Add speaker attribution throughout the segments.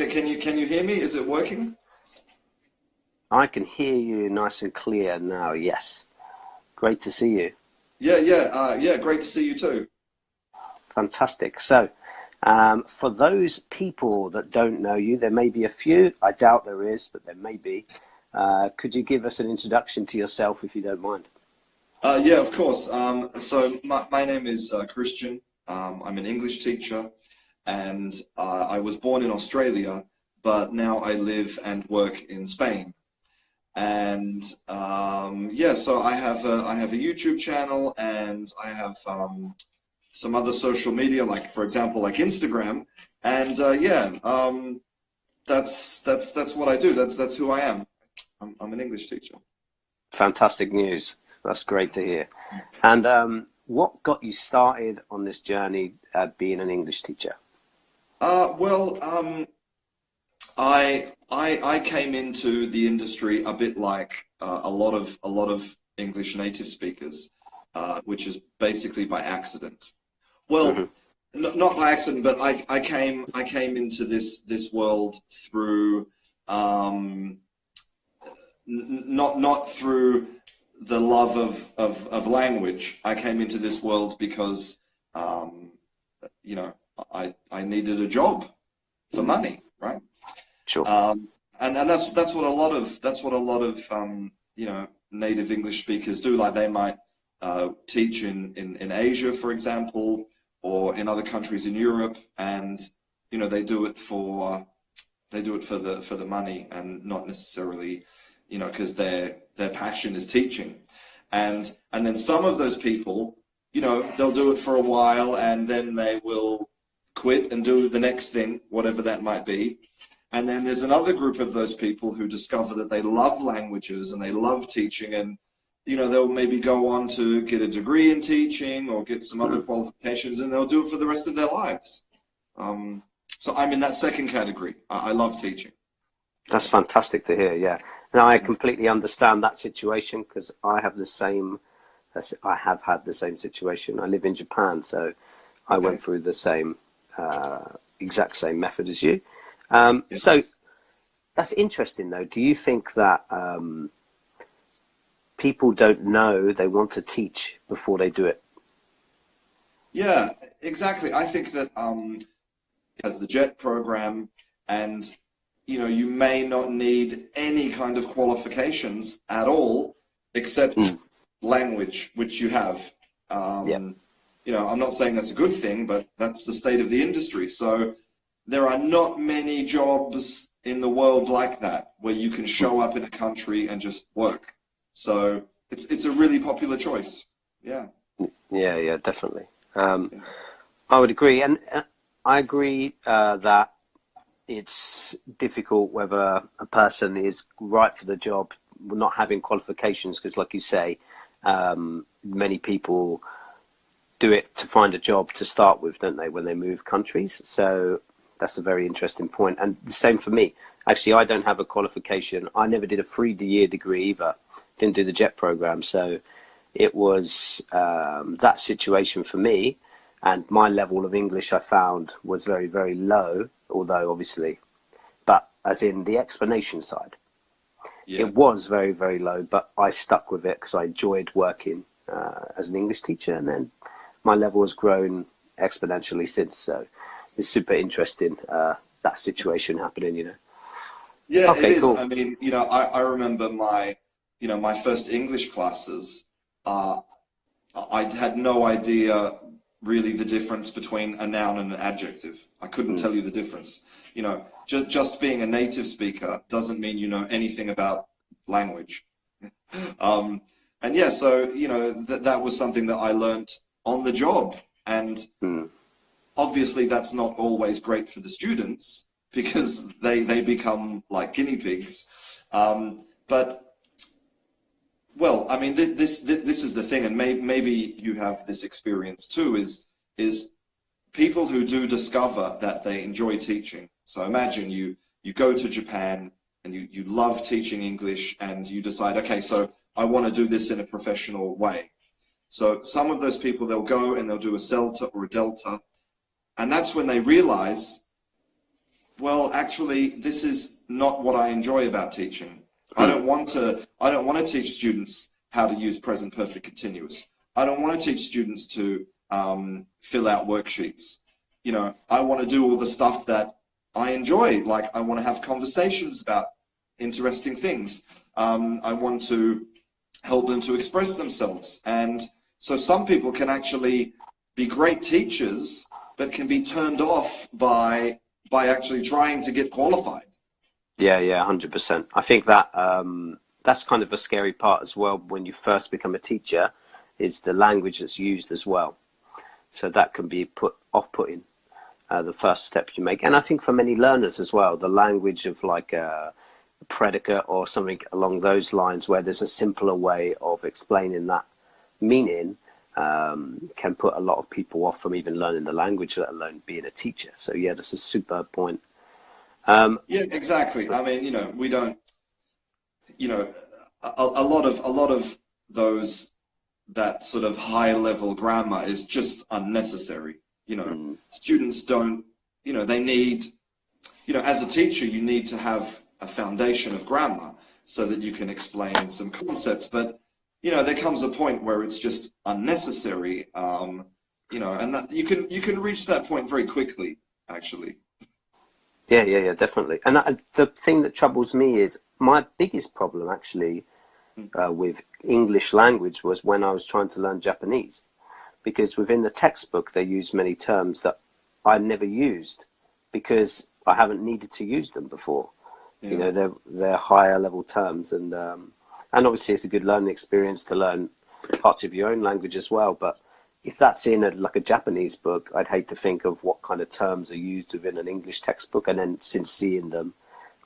Speaker 1: Can you hear me? Is it working?
Speaker 2: I can hear you nice and clear now. Yes. Great to see you.
Speaker 1: Yeah. Great to see you too.
Speaker 2: Fantastic. So, for those people that don't know you, there may be a few. I doubt there is, but there may be. Could you give us an introduction to yourself if you don't mind?
Speaker 1: Yeah, of course. So my name is Christian. I'm an English teacher, and I was born in Australia, but now I live and work in Spain. And yeah, so I have a YouTube channel, and I have some other social media, like for example, like Instagram. And yeah, that's what I do. That's who I am. I'm an English teacher.
Speaker 2: Fantastic news. That's great to hear. And what got you started on this journey being an English teacher?
Speaker 1: Well, I came into the industry a bit like a lot of English native speakers, which is basically by accident. Well, not by accident, but I came into this world through not through the love of language. I came into this world because you know, I needed a job for money, right?
Speaker 2: Sure.
Speaker 1: And that's what a lot of you know, native English speakers do. Like they might teach in Asia, for example, or in other countries in Europe, and you know, they do it for the money, and not necessarily, you know, because their passion is teaching. And then some of those people, you know, they'll do it for a while, and then they will quit and do the next thing, whatever that might be. And then there's another group of those people who discover that they love languages and they love teaching, and you know, they'll maybe go on to get a degree in teaching or get some other qualifications, and they'll do it for the rest of their lives. So I'm in that second category. I love teaching.
Speaker 2: That's fantastic to hear. Yeah. Now I completely understand that situation because I have had the same situation. I live in Japan, so I went through the same exact same method as you. So that's interesting though. Do you think that people don't know they want to teach before they do it?
Speaker 1: Yeah, exactly. I think that as the JET program, and you know, you may not need any kind of qualifications at all except language, which you have. You know, I'm not saying that's a good thing, but that's the state of the industry. So there are not many jobs in the world like that where you can show up in a country and just work. So it's a really popular choice. Yeah.
Speaker 2: Yeah, definitely. I would agree, and I agree that it's difficult whether a person is right for the job, not having qualifications, because like you say, many people do it to find a job to start with, don't they, when they move countries? So that's a very interesting point. And the same for me. Actually, I don't have a qualification. I never did a 3-year degree either. Didn't do the JET program. So it was that situation for me. And my level of English I found was very, very low, although obviously, but as in the explanation side, it was very, very low, but I stuck with it because I enjoyed working as an English teacher, and then my level has grown exponentially since. So it's super interesting, that situation happening, you know.
Speaker 1: Yeah,
Speaker 2: Okay,
Speaker 1: it is.
Speaker 2: cool.
Speaker 1: I mean, you know, I remember my first English classes. I had no idea really the difference between a noun and an adjective. I couldn't tell you the difference. You know, just being a native speaker doesn't mean you know anything about language. And yeah, so you know, that was something that I learned on the job, and obviously that's not always great for the students because they become like guinea pigs. But well, I mean, this is the thing, and maybe you have this experience too, is people who do discover that they enjoy teaching. So imagine you go to Japan and you love teaching English, and you decide, okay, so I want to do this in a professional way. So some of those people, they'll go and they'll do a CELTA or a Delta, and that's when they realize Well, actually, this is not what I enjoy about teaching. I don't want to teach students how to use present perfect continuous. I don't want to teach students to fill out worksheets. You know, I want to do all the stuff that I enjoy. Like, I want to have conversations about interesting things. I want to help them to express themselves. And so some people can actually be great teachers, but can be turned off by actually trying to get qualified.
Speaker 2: Yeah, yeah, 100%. I think that that's kind of a scary part as well when you first become a teacher, is the language that's used as well. So that can be off-putting, the first step you make. And I think for many learners as well, the language of like a predicate or something along those lines, where there's a simpler way of explaining that meaning, can put a lot of people off from even learning the language, let alone being a teacher. So yeah, that's a superb point.
Speaker 1: Yeah, exactly. I mean, you know, we don't, you know, a lot of those, that sort of high level grammar is just unnecessary. You know, students don't, you know, they need, you know, as a teacher, you need to have a foundation of grammar so that you can explain some concepts. But, you know, there comes a point where it's just unnecessary, you know, and that you can reach that point very quickly, actually.
Speaker 2: Yeah, yeah, yeah, definitely. And the thing that troubles me is my biggest problem actually with English language was when I was trying to learn Japanese, because within the textbook they use many terms that I never used because I haven't needed to use them before. Yeah. You know, they're higher level terms, and obviously it's a good learning experience to learn parts of your own language as well. But if that's in like a Japanese book, I'd hate to think of what kind of terms are used within an English textbook. And then since seeing them,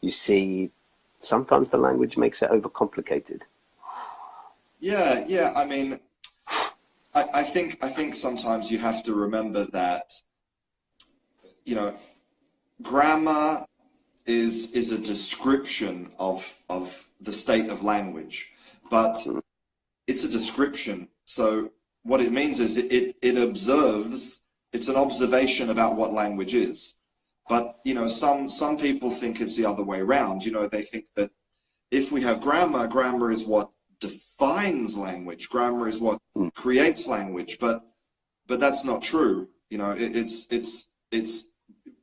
Speaker 2: you see sometimes the language makes it overcomplicated.
Speaker 1: Yeah, yeah. I mean, I think sometimes you have to remember that, you know, grammar is a description of the state of language, but it's a description. So what it means is it observes, it's an observation about what language is. But, you know, some people think it's the other way around. You know, they think that if we have grammar, grammar is what defines language. Grammar is what creates language. But that's not true. You know, it's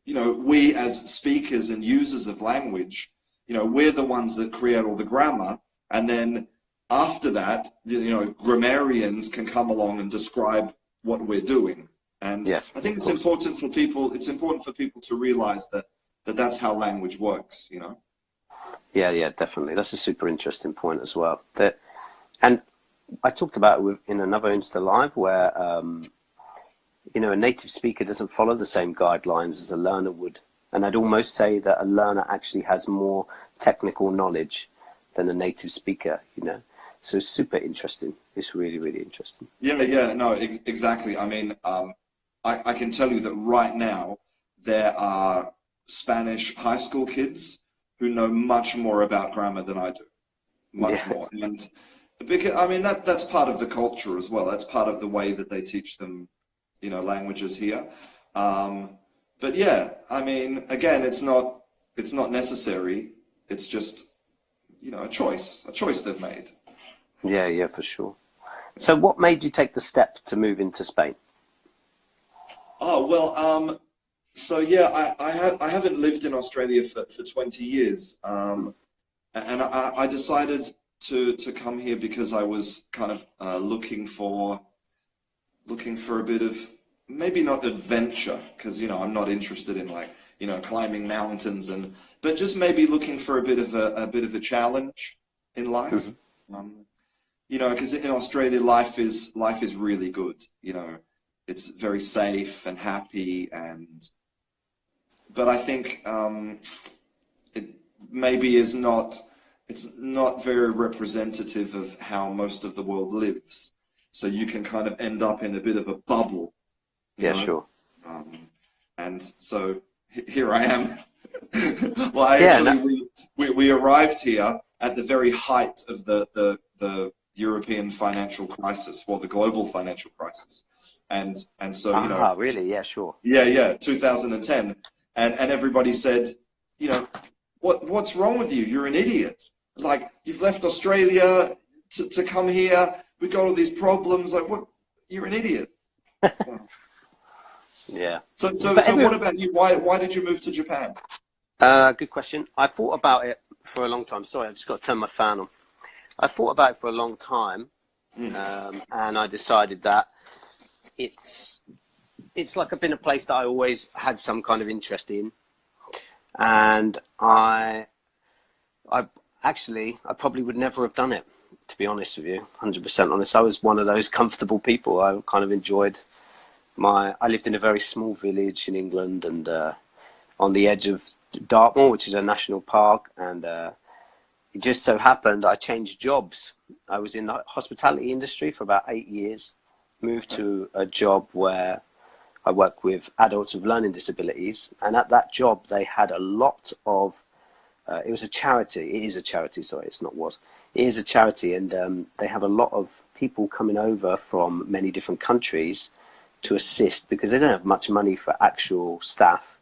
Speaker 1: you know, we as speakers and users of language, you know, we're the ones that create all the grammar, and then after that, you know, grammarians can come along and describe what we're doing. And yes, I think it's important for people. It's important for people to realize that that's how language works. You know.
Speaker 2: Yeah, yeah, definitely. That's a super interesting point as well. And I talked about it in another Insta Live where, you know, a native speaker doesn't follow the same guidelines as a learner would. And I'd almost say that a learner actually has more technical knowledge than a native speaker, you know. So it's super interesting. It's really, really interesting.
Speaker 1: Yeah, yeah, no, exactly. I mean, I can tell you that right now there are Spanish high school kids who know much more about grammar than I do, much more. And because, I mean, that's part of the culture as well. That's part of the way that they teach them, you know, languages here. But yeah, I mean, again, it's not necessary. It's just, you know, a choice they've made.
Speaker 2: Yeah, yeah, for sure. So what made you take the step to move into Spain?
Speaker 1: Oh, well, so yeah, I haven't lived in Australia for 20 years. And I decided to come here because I was kind of looking for a bit of, maybe not adventure, because, you know, I'm not interested in, like, you know, climbing mountains, but just maybe looking for a bit of a challenge in life. You know, because in Australia, life is really good. You know, it's very safe and happy, but I think it maybe is not. It's not very representative of how most of the world lives. So you can kind of end up in a bit of a bubble.
Speaker 2: Yeah, sure.
Speaker 1: And so here I am. Well, we arrived here at the very height of the European financial crisis, well, the global financial crisis, and so, you know.
Speaker 2: Really? Yeah, sure.
Speaker 1: Yeah, 2010, and everybody said, you know, what's wrong with you? You're an idiot. Like, you've left Australia to come here. We got all these problems. Like, what? You're an idiot. Wow.
Speaker 2: Yeah.
Speaker 1: So what about you? Why did you move to Japan?
Speaker 2: Good question. I thought about it for a long time. Sorry, I've just got to turn my fan on. I thought about it for a long time, and I decided that it's like been a place that I always had some kind of interest in, and I probably would never have done it, to be honest with you, 100% honest. I was one of those comfortable people. I kind of enjoyed I lived in a very small village in England, and on the edge of Dartmoor, which is a national park, and it just so happened I changed jobs. I was in the hospitality industry for about 8 years, moved to a job where I work with adults with learning disabilities, and at that job they had a lot of it was a charity. It is a charity. Sorry, it's not what. It is a charity, and they have a lot of people coming over from many different countries to assist, because they don't have much money for actual staff,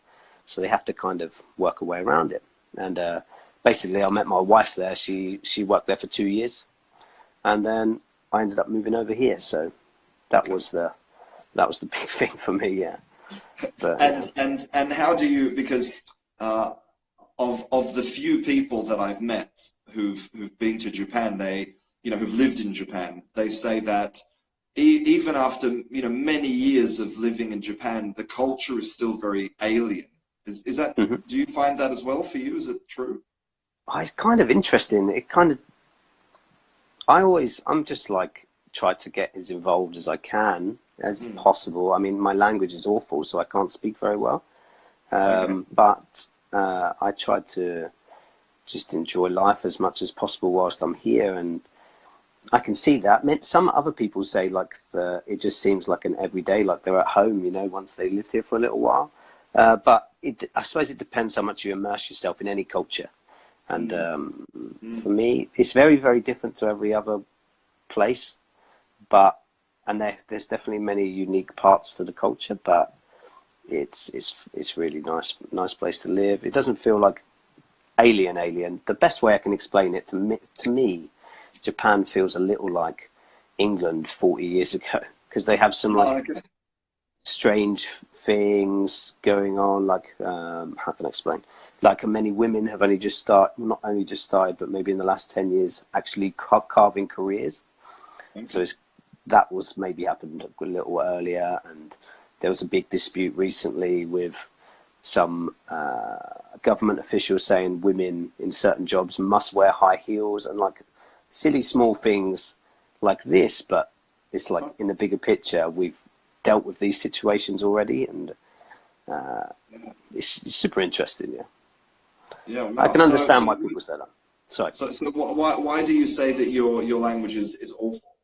Speaker 2: so they have to kind of work a way around it. And basically, I met my wife there. She worked there for 2 years, and then I ended up moving over here. So that was the big thing for me. Yeah. But,
Speaker 1: and how do you, because of the few people that I've met who've been to Japan, who've lived in Japan, they say that even after many years of living in Japan, the culture is still very alien. Is that?
Speaker 2: mm-hmm.
Speaker 1: Do you find that as well for you? Is it true?
Speaker 2: It's kind of interesting. I'm just like try to get as involved as I can as possible. I mean, my language is awful, so I can't speak very well. But I try to just enjoy life as much as possible whilst I'm here, and I can see that. Some other people say like it just seems like an everyday, like they're at home, once they lived here for a little while. But I suppose it depends how much you immerse yourself in any culture. And for me, it's very, very different to every other place. And there's definitely many unique parts to the culture, but it's really nice place to live. It doesn't feel like alien. The best way I can explain it to me, Japan feels a little like England 40 years ago, because they have some strange things going on. Like how can I explain? Like many women have not only just started, but maybe in the last 10 years, actually carving careers. So that was maybe happened a little earlier, and there was a big dispute recently with some government officials saying women in certain jobs must wear high heels, and like silly small things like this. But it's like in the bigger picture, we've dealt with these situations already, and it's super interesting.
Speaker 1: Yeah, wow.
Speaker 2: I can understand why people say that. Sorry.
Speaker 1: So why do you say that your language is awful?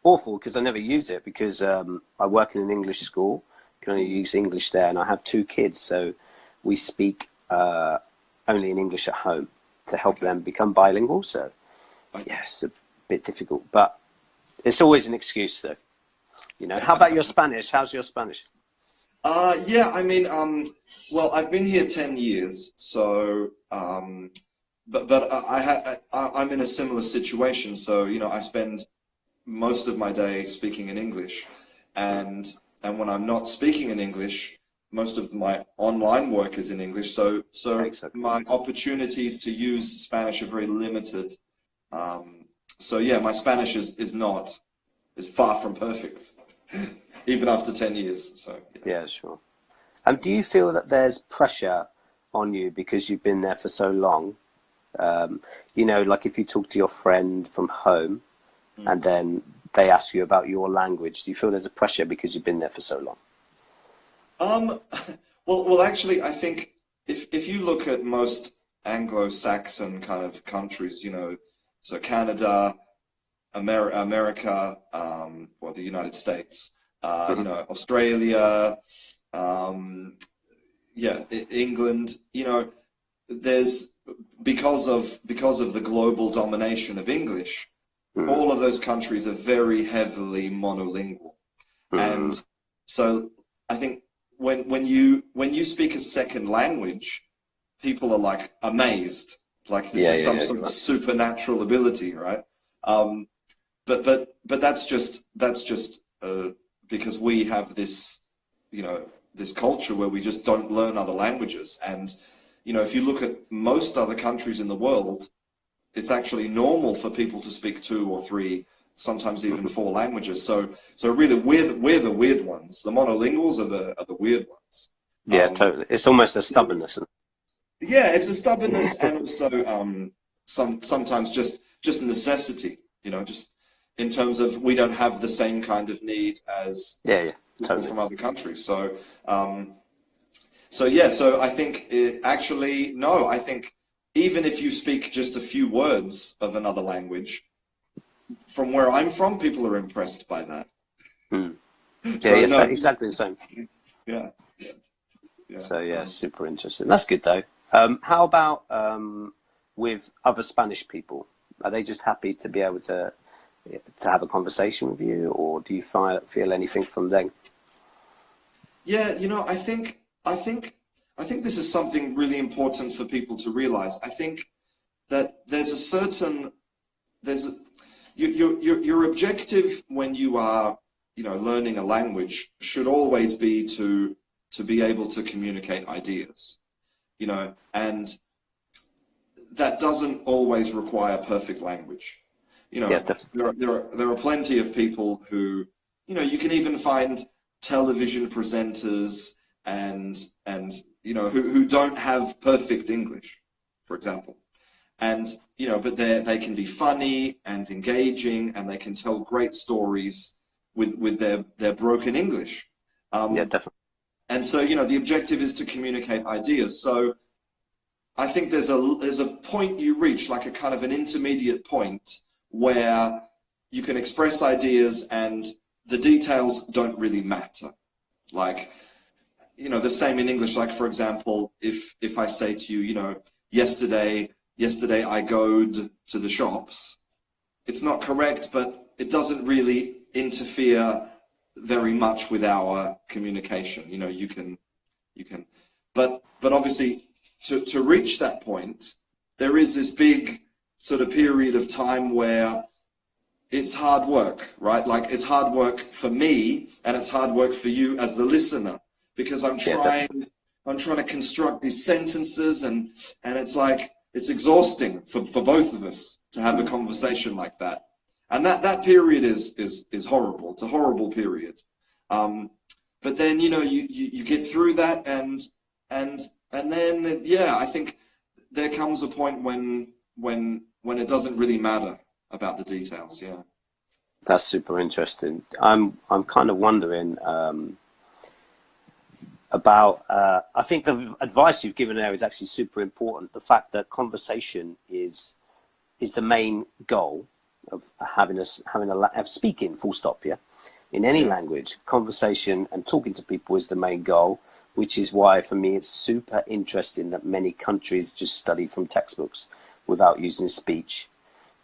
Speaker 2: Awful because I never use it, because I work in an English school, can only use English there, and I have 2 kids, so we speak only in English at home to help them become bilingual. So yes, a bit difficult, but it's always an excuse though. How about your Spanish? How's your Spanish?
Speaker 1: Yeah, I mean, well, I've been here 10 years, so but I'm in a similar situation. So I spend most of my day speaking in English, and when I'm not speaking in English, most of my online work is in English. So
Speaker 2: Exactly.
Speaker 1: My opportunities to use Spanish are very limited. So yeah, my Spanish is far from perfect, even after 10 years. So
Speaker 2: yeah, sure. Do you feel that there's pressure on you because you've been there for so long? Like if you talk to your friend from home, and then they ask you about your language, do you feel there's a pressure because you've been there for so long?
Speaker 1: Well, actually, I think if you look at most Anglo-Saxon kind of countries, so Canada, America, the United States, Australia, England, there's because of the global domination of English, all of those countries are very heavily monolingual. And so I think when you speak a second language, people are like amazed, like this is some sort of supernatural ability, right? But that's just because we have this, you know, this culture where we just don't learn other languages. And, you know, if you look at most other countries in the world, it's actually normal for people to speak 2 or 3, sometimes even 4 languages. So really, we're the weird ones. The monolinguals are the weird ones.
Speaker 2: Yeah, totally. It's almost a stubbornness.
Speaker 1: Yeah, it's a stubbornness, and also sometimes just necessity. You know, just in terms of we don't have the same kind of need as people from other countries. So I think actually no. I think even if you speak just a few words of another language, from where I'm from, people are impressed by that.
Speaker 2: Yeah, so, exactly the same.
Speaker 1: Yeah.
Speaker 2: So yeah, super interesting. That's good though. How about with other Spanish people? Are they just happy to be able to have a conversation with you, or do you feel anything from them?
Speaker 1: Yeah, you know, I think this is something really important for people to realize. I think that your objective when you are, you know, learning a language should always be to be able to communicate ideas, you know, and that doesn't always require perfect language. You know, there are plenty of people who, you know, you can even find television presenters and you know who don't have perfect English, for example, and you know, but they can be funny and engaging, and they can tell great stories with their broken English.
Speaker 2: Yeah, definitely.
Speaker 1: And so, you know, the objective is to communicate ideas. So I think there's a point you reach, like a kind of an intermediate point, where you can express ideas and the details don't really matter. Like, you know, the same in English. Like, for example, if I say to you, you know, yesterday I goed to the shops, it's not correct, but it doesn't really interfere very much with our communication. You know, you can, but obviously to reach that point, there is this big sort of period of time where it's hard work, right? Like, it's hard work for me and it's hard work for you as the listener, because I'm trying to construct these sentences, and it's like, it's exhausting for both of us to have a conversation like that. And that period is horrible. It's a horrible period. But then, you know, you get through that, and then, yeah, I think there comes a point when it doesn't really matter about the details. Yeah.
Speaker 2: That's super interesting. I'm kind of wondering about, I think the advice you've given there is actually super important. The fact that conversation is the main goal of speaking, full stop, yeah? In any language, conversation and talking to people is the main goal, which is why for me it's super interesting that many countries just study from textbooks without using speech.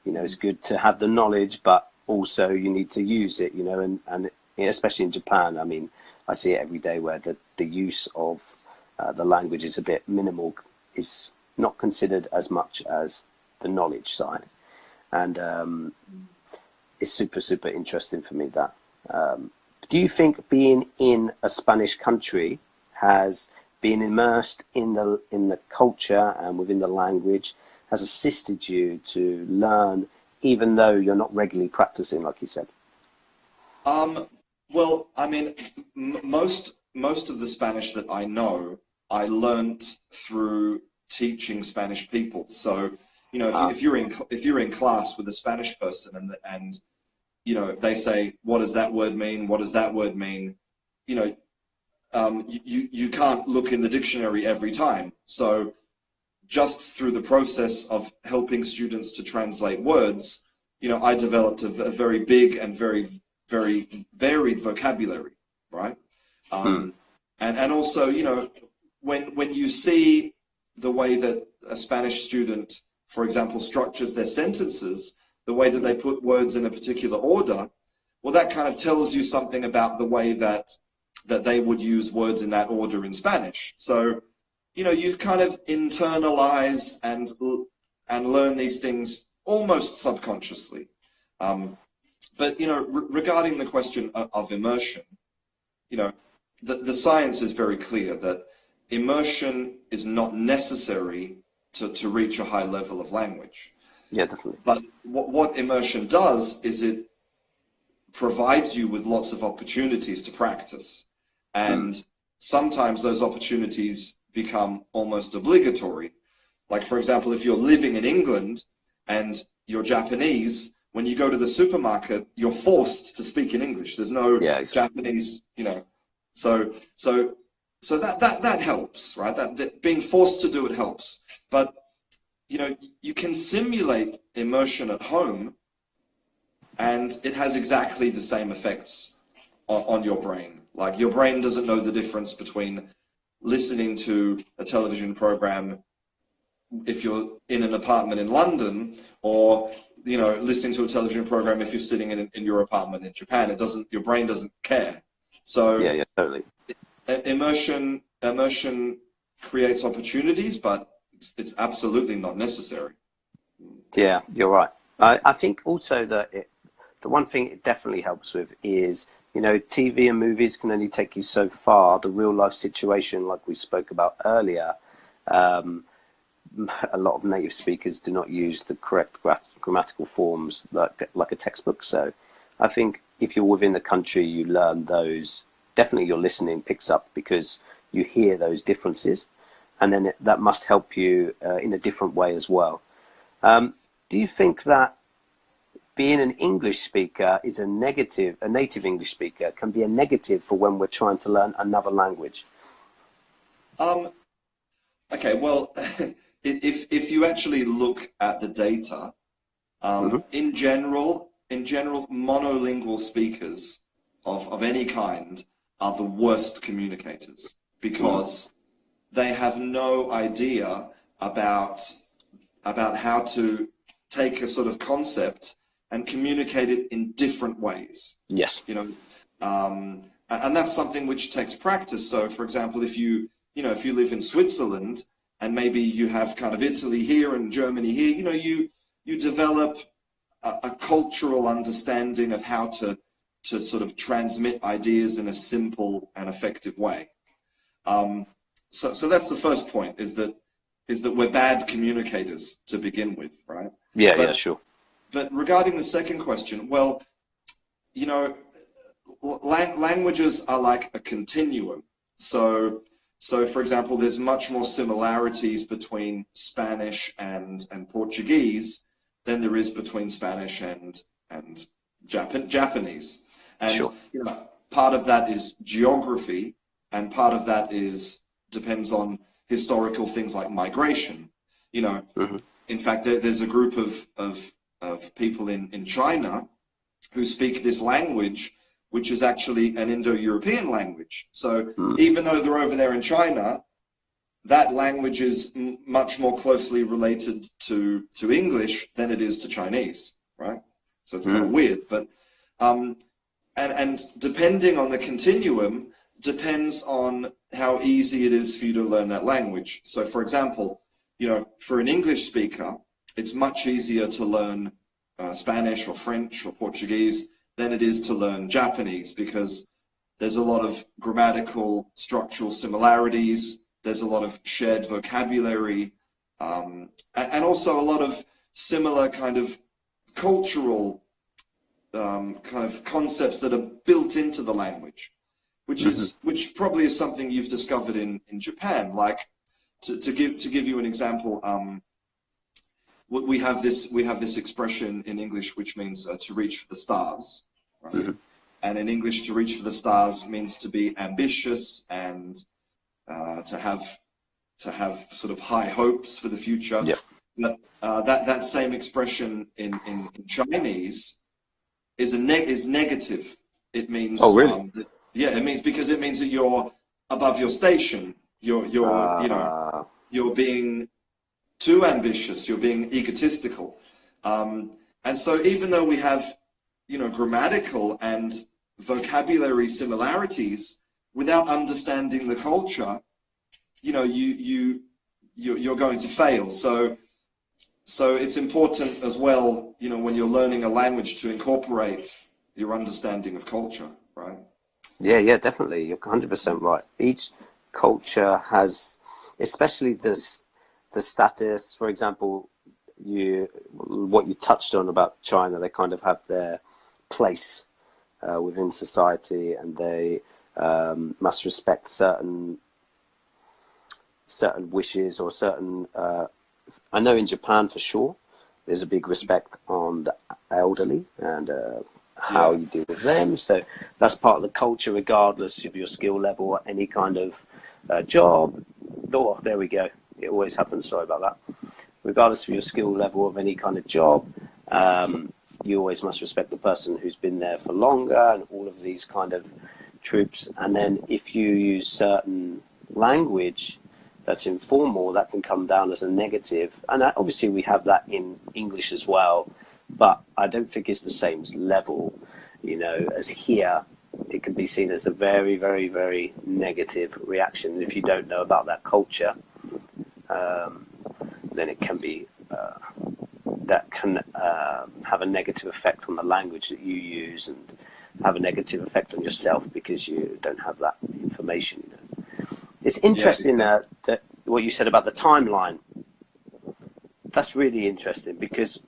Speaker 2: You know, it's good to have the knowledge, but also you need to use it, you know, and especially in Japan, I mean, I see it every day where the use of the language is a bit minimal, is not considered as much as the knowledge side. And it's super, super interesting for me that. Do you think being in a Spanish country has been immersed in the culture and within the language has assisted you to learn, even though you're not regularly practicing, like you said?
Speaker 1: Well, I mean, most of the Spanish that I know, I learnt through teaching Spanish people. So, you know, if you're in class with a Spanish person and you know, they say, what does that word mean? What does that word mean? You know, you can't look in the dictionary every time. So just through the process of helping students to translate words, you know, I developed a very big and very, very varied vocabulary, right? And also, you know, when you see the way that a Spanish student, for example, structures their sentences, the way that they put words in a particular order, well, that kind of tells you something about the way that that they would use words in that order in Spanish. So, you know, you kind of internalize and learn these things almost subconsciously. But, you know, regarding the question of immersion, you know, the science is very clear that immersion is not necessary to reach a high level of language.
Speaker 2: Yeah, definitely.
Speaker 1: But what immersion does is it provides you with lots of opportunities to practice. And sometimes those opportunities become almost obligatory. Like, for example, if you're living in England and you're Japanese, when you go to the supermarket, you're forced to speak in English. There's no Japanese, you know. So that helps, right? That being forced to do it helps. But, you know, you can simulate immersion at home, and it has exactly the same effects on your brain. Like, your brain doesn't know the difference between listening to a television program if you're in an apartment in London, or, you know, listening to a television program if you're sitting in your apartment in Japan. It doesn't, your brain doesn't care. So
Speaker 2: yeah, totally.
Speaker 1: Immersion creates opportunities, but it's absolutely not necessary.
Speaker 2: Yeah, you're right. I think also that the one thing it definitely helps with is, you know, TV and movies can only take you so far. The real life situation, like we spoke about earlier, a lot of native speakers do not use the correct grammatical forms like a textbook. So I think if you're within the country, you learn those. Definitely your listening picks up because you hear those differences, and then that must help you in a different way as well. Do you think that being an English speaker is a native English speaker can be a negative for when we're trying to learn another language?
Speaker 1: Okay, well, if you actually look at the data, in general, monolingual speakers of any kind are the worst communicators because they have no idea about how to take a sort of concept and communicate it in different ways.
Speaker 2: Yes.
Speaker 1: You know, and that's something which takes practice. So, for example, if you live in Switzerland and maybe you have kind of Italy here and Germany here, you know, you develop a cultural understanding of how to sort of transmit ideas in a simple and effective way. So that's the first point, is that we're bad communicators to begin with, right?
Speaker 2: Yeah, sure.
Speaker 1: But regarding the second question, well, you know, languages are like a continuum. So for example, there's much more similarities between Spanish and Portuguese than there is between Spanish and Japanese. And
Speaker 2: sure.
Speaker 1: You know, part of that is geography, and part of that depends on historical things like migration. You know, in fact, there's a group of people in China who speak this language, which is actually an Indo-European language. So even though they're over there in China, that language is much more closely related to English than it is to Chinese, right? So it's kind of weird, but and depending on the continuum depends on how easy it is for you to learn that language. So for example, you know, for an English speaker, it's much easier to learn Spanish or French or Portuguese than it is to learn Japanese, because there's a lot of grammatical structural similarities, there's a lot of shared vocabulary, and also a lot of similar kind of cultural kind of concepts that are built into the language, which probably is something you've discovered in Japan. Like, to give you an example, we have this expression in English which means to reach for the stars, right? And in English, to reach for the stars means to be ambitious and to have sort of high hopes for the future.
Speaker 2: Yep.
Speaker 1: But that same expression in Chinese is negative. It means it means because it means that you're above your station. You're being too ambitious. You're being egotistical. And so even though we have, you know, grammatical and vocabulary similarities, without understanding the culture, you know, you're going to fail. So it's important as well, you know, when you're learning a language, to incorporate your understanding of culture, right?
Speaker 2: Yeah, definitely. You're 100% right. Each culture has, especially the status. For example, what you touched on about China, they kind of have their place within society, and they must respect certain wishes or certain. I know in Japan for sure, there's a big respect on the elderly and how you deal with them. So that's part of the culture, regardless of your skill level or any kind of job. Oh, there we go. It always happens. Sorry about that. Regardless of your skill level of any kind of job, you always must respect the person who's been there for longer, and all of these kind of tropes. And then if you use certain language that's informal, that can come down as a negative. And obviously we have that in English as well, but I don't think it's the same level, you know, as here. It can be seen as a very, very, very negative reaction. If you don't know about that culture, then it can be, that can have a negative effect on the language that you use, and have a negative effect on yourself because you don't have that information, you know. It's interesting that what you said about the timeline. That's really interesting, because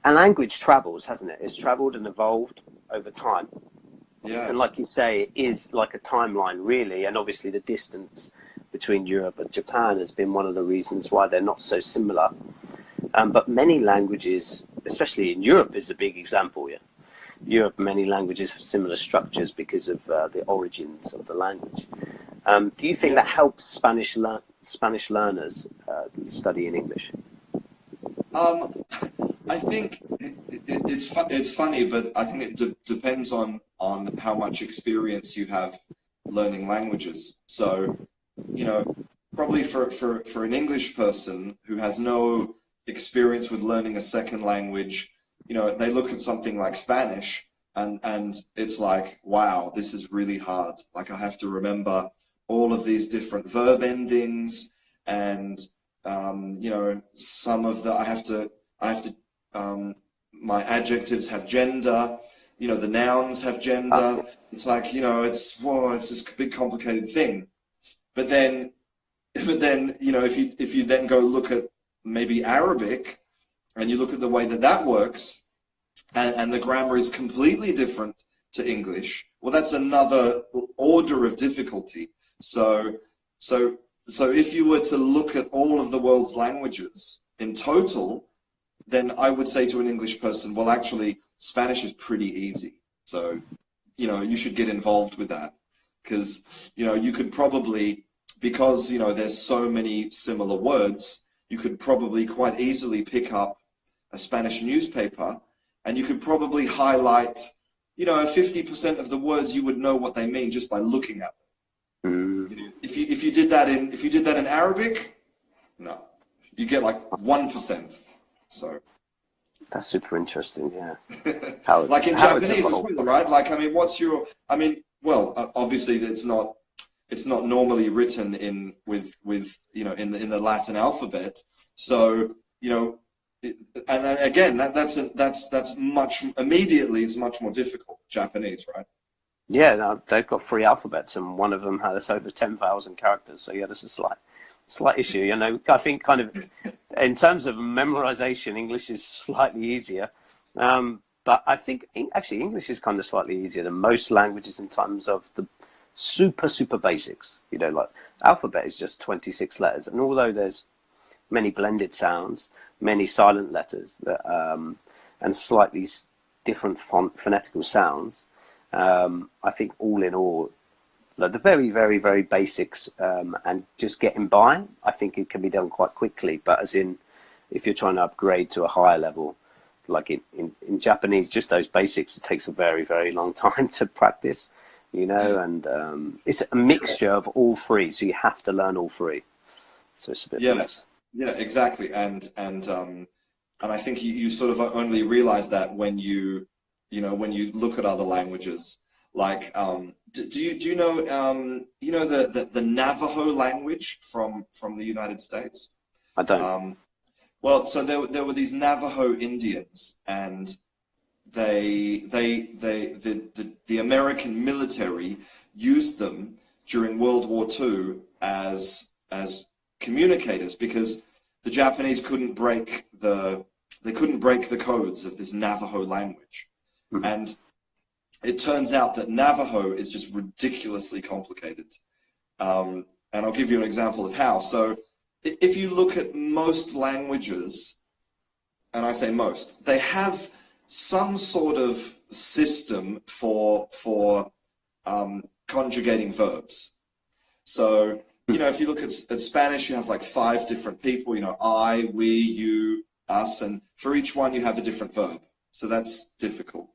Speaker 2: a language travels, hasn't it? It's traveled and evolved over time.
Speaker 1: Yeah.
Speaker 2: And like you say, it is like a timeline, really. And obviously the distance between Europe and Japan has been one of the reasons why they're not so similar. But many languages, especially in Europe, is a big example. Yeah, Europe, many languages have similar structures because of the origins of the language. Do you think that helps Spanish learners studying English?
Speaker 1: I think it's funny, but I think it depends on how much experience you have learning languages. So, you know, probably for an English person who has no experience with learning a second language, you know, they look at something like Spanish and it's like, wow, this is really hard. Like, I have to remember all of these different verb endings, and you know, some of the I have to my adjectives have gender, you know, the nouns have gender. It's like, you know, it's this big complicated thing. But then, you know, if you then go look at maybe Arabic, and you look at the way that works, and the grammar is completely different to English, well, that's another order of difficulty. So if you were to look at all of the world's languages in total, then I would say to an English person, well, actually, Spanish is pretty easy. So, you know, you should get involved with that, because, you know, you could probably, because, you know, there's so many similar words, you could probably quite easily pick up a Spanish newspaper, and you could probably highlight, you know, 50% of the words, you would know what they mean just by looking at them. If you did that in Arabic, no, you get like 1%. So
Speaker 2: that's super interesting. Yeah.
Speaker 1: Like in Japanese as well, right? Like, I mean, well, obviously it's not normally written in with you know, in the Latin alphabet. So, you know, and again, that's much immediately, it's much more difficult, Japanese, right?
Speaker 2: Yeah, no, they've got 3 alphabets, and one of them has over 10,000 characters. So yeah, this is a slight issue. You know, I think kind of in terms of memorization, English is slightly easier. But I think actually English is kind of slightly easier than most languages in terms of the super basics. You know, like alphabet is just 26 letters, and although there's many blended sounds, many silent letters that and slightly different phonetical sounds, I think all in all, like the very, very, very basics, and just getting by, I think it can be done quite quickly. But as in, if you're trying to upgrade to a higher level, like in Japanese, just those basics, it takes a very, very long time to practice, you know, and it's a mixture of all 3, so you have to learn all 3. So it's a bit less.
Speaker 1: Yeah, exactly. And I think you sort of only realize that when you know, when you look at other languages, like do you know the Navajo language from the United States?
Speaker 2: I don't.
Speaker 1: Well, so there were these Navajo Indians, and the American military used them during World War II as communicators, because the Japanese couldn't break the codes of this Navajo language.
Speaker 2: Mm-hmm.
Speaker 1: And it turns out that Navajo is just ridiculously complicated. And I'll give you an example of how. So if you look at most languages, and I say most, they have some sort of system for conjugating verbs. So, if you look at Spanish, you have like 5 different people, I, we, you, us, and for each one you have a different verb. So that's difficult.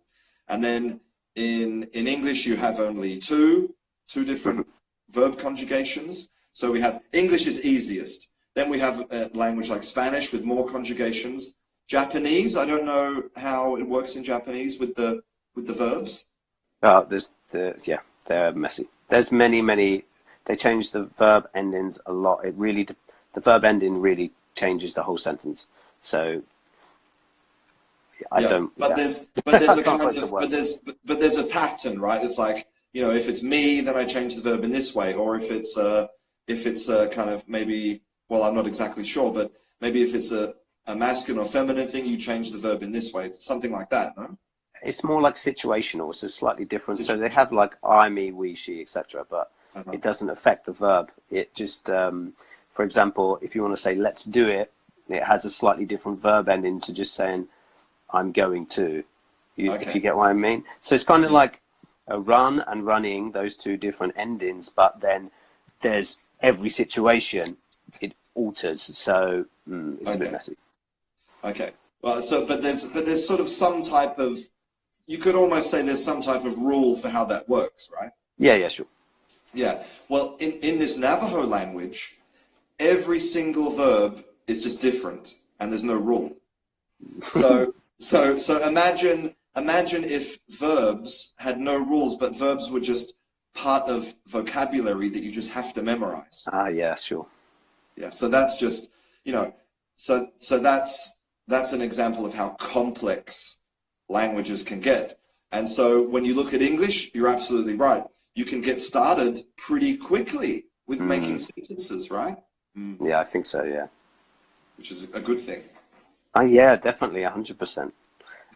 Speaker 1: And then in English you have only two different verb conjugations. So we have, English is easiest. Then we have a language like Spanish with more conjugations. Japanese, I don't know how it works in Japanese with the verbs.
Speaker 2: They're messy. There's many. They change the verb endings a lot. The verb ending really changes the whole sentence. So there's a pattern, right? It's like, if it's me, then I change the verb in this way, or if it's kind of maybe, well, I'm not exactly sure, but maybe if it's a masculine or feminine thing, you change the verb in this way. It's something like that, no? It's more like situational, so slightly different. So they have like I, me, we, she, etc., but it doesn't affect the verb. It just, for example, if you want to say let's do it, it has a slightly different verb ending to just saying I'm going to. If you get what I mean. So it's kind of like a run and running, those two different endings, but then there's every situation it alters. So it's a bit messy.
Speaker 1: Okay. Well, but there's sort of some type of, you could almost say there's some type of rule for how that works, right?
Speaker 2: Yeah, sure.
Speaker 1: Yeah. Well, in this Navajo language, every single verb is just different, and there's no rule. So imagine if verbs had no rules, but verbs were just part of vocabulary that you just have to memorize.
Speaker 2: Yeah, sure.
Speaker 1: Yeah. So that's just, so that's an example of how complex languages can get. And so when you look at English, you're absolutely right. You can get started pretty quickly with making sentences, right?
Speaker 2: Yeah, I think so, yeah.
Speaker 1: Which is a good thing.
Speaker 2: Yeah, definitely, 100%.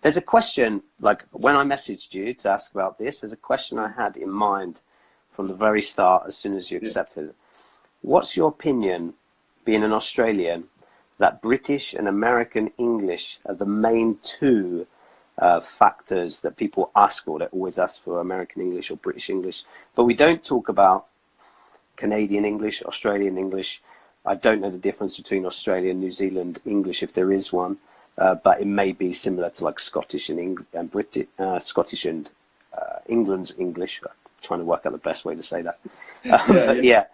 Speaker 2: There's a question, like when I messaged you to ask about this, there's a question I had in mind from the very start as soon as you accepted it. What's your opinion, being an Australian, that British and American English are the main two factors that people ask for? They always ask for American English or British English, but we don't talk about Canadian English, Australian English. I don't know the difference between Australian and New Zealand English, if there is one, but it may be similar to like Scottish and British, Scottish and England's English. I'm trying to work out the best way to say that. Yeah.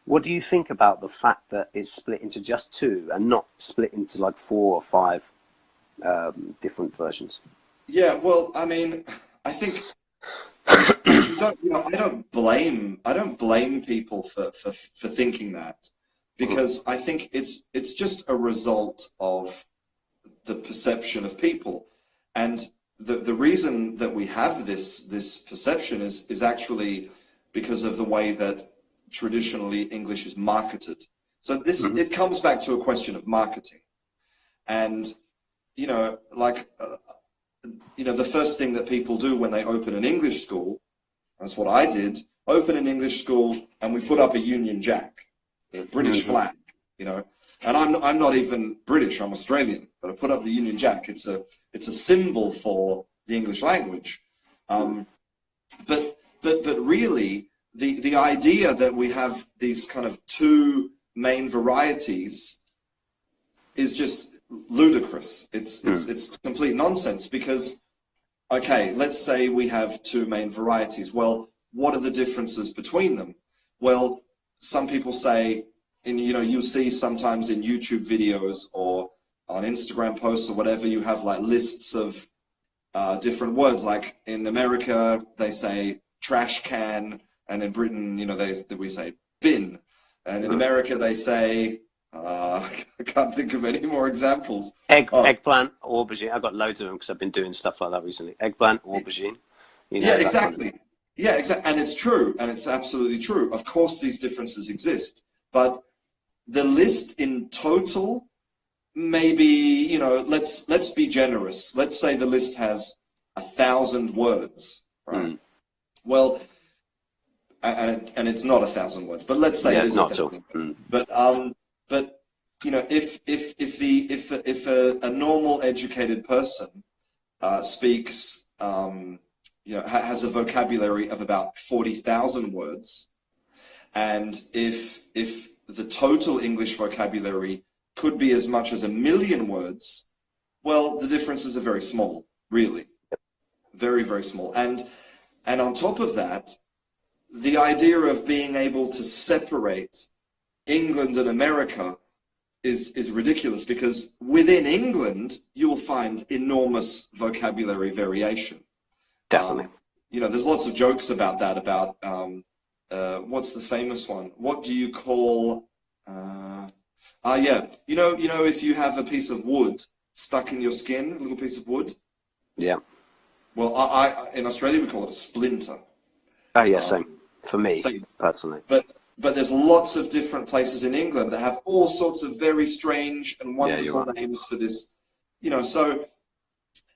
Speaker 2: What do you think about the fact that it's split into just two and not split into like 4 or 5 different versions? Yeah,
Speaker 1: well, I mean, I think I don't blame people for thinking that, because I think it's just a result of the perception of people, and the reason that we have this perception is actually because of the way that traditionally English is marketed. So it comes back to a question of marketing, and the first thing that people do when they open an English school, that's what I did, open an English school, and we put up a Union Jack, a British flag, and I'm not even British, I'm Australian, but I put up the Union Jack. It's a symbol for the English language. But really, the idea that we have these kind of 2 main varieties is just ludicrous. It's complete nonsense, because, okay, let's say we have 2 main varieties. Well, what are the differences between them? Well, some people say, and you'll see sometimes in YouTube videos or on Instagram posts or whatever, you have like lists of different words. Like in America, they say trash can, and in Britain, you know, we say bin, and in America they say, I can't think of any more examples.
Speaker 2: Eggplant, aubergine. I've got loads of them because I've been doing stuff like that recently. Eggplant, aubergine. You know,
Speaker 1: yeah, exactly. Yeah, exactly. And it's true, and it's absolutely true. Of course, these differences exist, but the list in total, maybe, you know, let's be generous. Let's say the list has 1,000 words, right? Well, and it's not 1,000 words, but let's say it is
Speaker 2: not
Speaker 1: 1,000.
Speaker 2: so.
Speaker 1: But you know, if a normal educated person speaks, you know, has a vocabulary of about 40,000 words, and if the total English vocabulary could be as much as 1 million words, well, the differences are very small, really, very, very small. And on top of that, the idea of being able to separate England and America is ridiculous, because within England you will find enormous vocabulary variation.
Speaker 2: Definitely.
Speaker 1: You know, there's lots of jokes about that, about what's the famous one? What do you call yeah, you know, if you have a piece of wood stuck in your skin, a little piece of wood.
Speaker 2: Yeah.
Speaker 1: Well, I in Australia we call it a splinter.
Speaker 2: Oh yeah, same for me personally.
Speaker 1: But there's lots of different places in England that have all sorts of very strange and wonderful names for this. You know, so,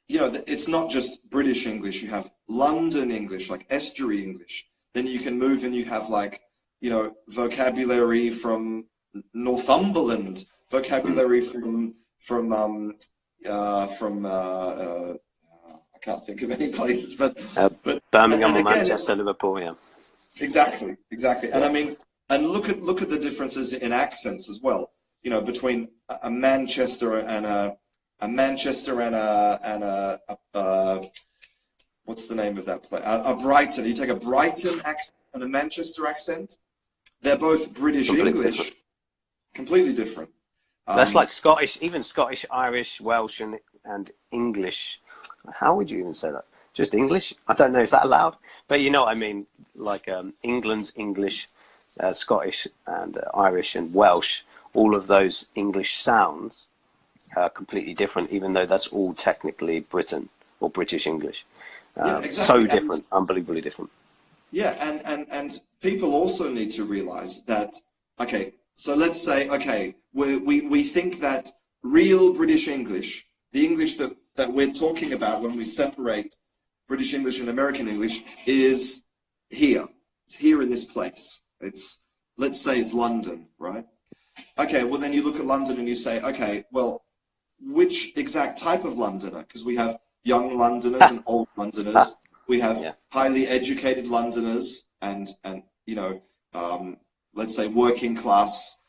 Speaker 1: you know, it's not just British English. You have London English, like estuary English. Then you can move and you have, like, you know, vocabulary from Northumberland, vocabulary from I can't think of any places, but
Speaker 2: Birmingham or Manchester, Liverpool, yeah.
Speaker 1: Exactly. And I mean, and look at the differences in accents as well. You know, between a Manchester and a what's the name of that place? A Brighton. You take a Brighton accent and a Manchester accent. They're both British English, completely different.
Speaker 2: That's like Scottish, even Scottish, Irish, Welsh, and English. How would you even say that? Just English? I don't know. Is that allowed? But you know what I mean. Like England's English, Scottish, and Irish, and Welsh. All of those English sounds are completely different, even though that's all technically Britain or British English.
Speaker 1: Yeah, exactly.
Speaker 2: So different, unbelievably different.
Speaker 1: Yeah, and people also need to realize that, okay, so let's say, okay, we think that real British English, the English that we're talking about when we separate British English and American English, is here. It's here in this place. Let's say it's London, right? Okay, well then you look at London and you say, okay, well, which exact type of Londoner? Because we have young Londoners and old Londoners. We have highly educated Londoners and you know, let's say working class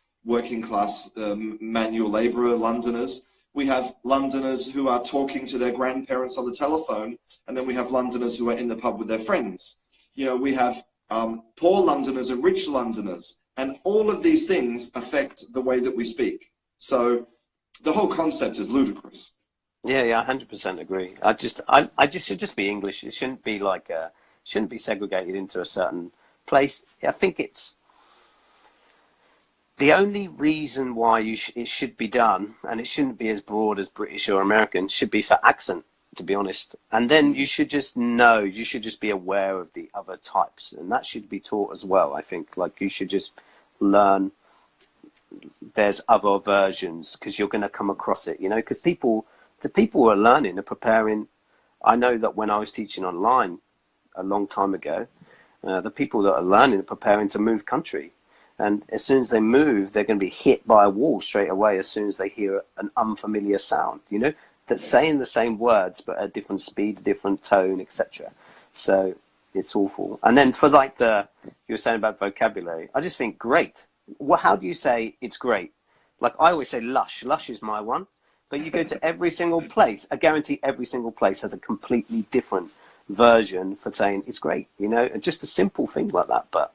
Speaker 1: manual labourer Londoners. We have Londoners who are talking to their grandparents on the telephone, and then we have Londoners who are in the pub with their friends. You know, we have poor Londoners and rich Londoners, and all of these things affect the way that we speak. So the whole concept is ludicrous.
Speaker 2: Yeah, 100% agree. I just should just be English. It shouldn't be like shouldn't be segregated into a certain place. I think it's the only reason why it should be done, and it shouldn't be as broad as British or American, should be for accent, to be honest. And then you should just know, you should just be aware of the other types, and that should be taught as well. I think, like, you should just learn there's other versions, because you're going to come across it, you know, because the people who are learning are preparing. I know that when I was teaching online a long time ago, the people that are learning are preparing to move country. And as soon as they move, they're going to be hit by a wall straight away as soon as they hear an unfamiliar sound, you know, that's saying the same words but at a different speed, a different tone, etc. So it's awful. And then for like you were saying about vocabulary, I just think great. How do you say it's great? Like I always say lush. Lush is my one. But you go to every single place. I guarantee every single place has a completely different version for saying it's great, you know, and just a simple thing like that. But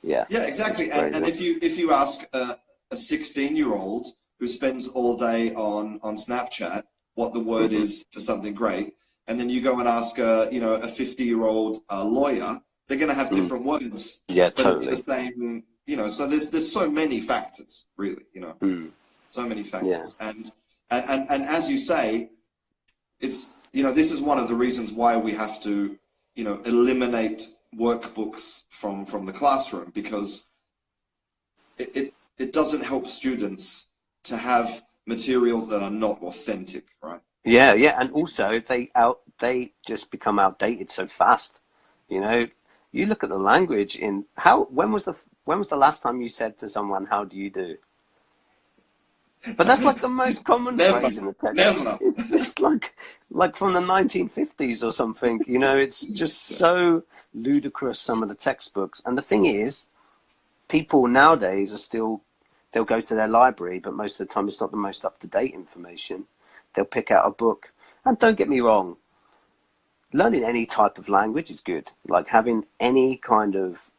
Speaker 2: yeah,
Speaker 1: exactly. And if you ask a 16-year-old who spends all day on Snapchat what the word is for something great, and then you go and ask a 50-year-old lawyer they're going to have different words,
Speaker 2: Yeah,
Speaker 1: but it's
Speaker 2: totally.
Speaker 1: the same, you know. So there's so many factors, really, you know, so many
Speaker 2: Yeah.
Speaker 1: factors, and as you say, it's, you know, this is one of the reasons why we have to, you know, eliminate workbooks from the classroom, because it doesn't help students to have materials that are not authentic, right?
Speaker 2: Yeah, yeah, and also they just become outdated so fast. You know, you look at the language in how when was the last time you said to someone, "How do you do?" But that's like the most common
Speaker 1: Never,
Speaker 2: phrase in the textbook.
Speaker 1: never.
Speaker 2: It's like from the 1950s or something. You know, it's just so ludicrous, some of the textbooks. And the thing is, people nowadays are still, they'll go to their library, but most of the time it's not the most up-to-date information. They'll pick out a book. And don't get me wrong, learning any type of language is good. Like having any kind of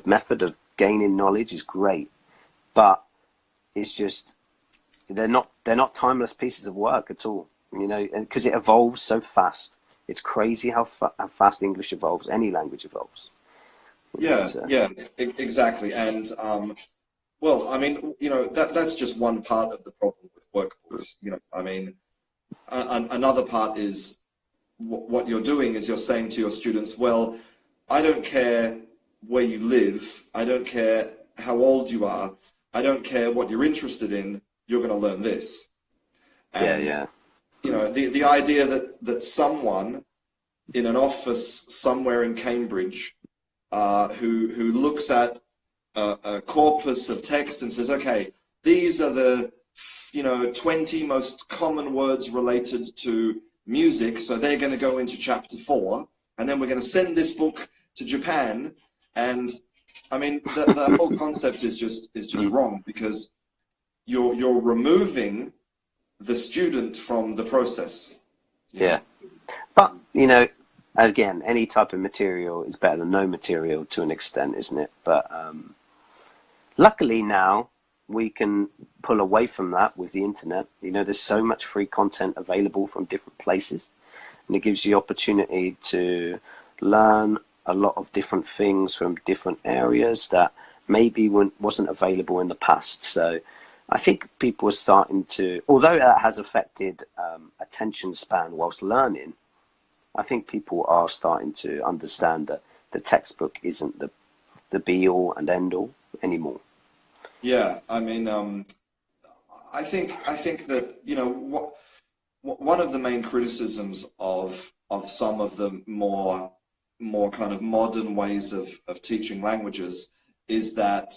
Speaker 2: method of gaining knowledge is great. But it's just, they're not timeless pieces of work at all, you know, because it evolves so fast. It's crazy how fast English evolves. Any language evolves.
Speaker 1: Yeah,
Speaker 2: So,
Speaker 1: yeah, exactly. And well, I mean, you know, that's just one part of the problem with workbooks. You know, I mean, another part is what you're doing is you're saying to your students, well, I don't care where you live, I don't care how old you are, I don't care what you're interested in, you're going to learn this.
Speaker 2: yeah,
Speaker 1: And,
Speaker 2: yeah,
Speaker 1: you know, the idea that someone in an office somewhere in Cambridge who looks at a corpus of text and says, okay, these are the, you know, 20 most common words related to music, so they're going to go into chapter 4, and then we're going to send this book to Japan. And I mean, the whole concept is just wrong, because you're removing the student from the process.
Speaker 2: yeah. But, you know, again, any type of material is better than no material to an extent, isn't it? But luckily now we can pull away from that with the internet. You know, there's so much free content available from different places, and it gives you opportunity to learn a lot of different things from different areas that maybe wasn't available in the past. So I think people are starting to, although that has affected attention span whilst learning, I think people are starting to understand that the textbook isn't the be all and end all anymore.
Speaker 1: Yeah, I mean, I think that, you know, one of the main criticisms of some of the more kind of modern ways of teaching languages is that,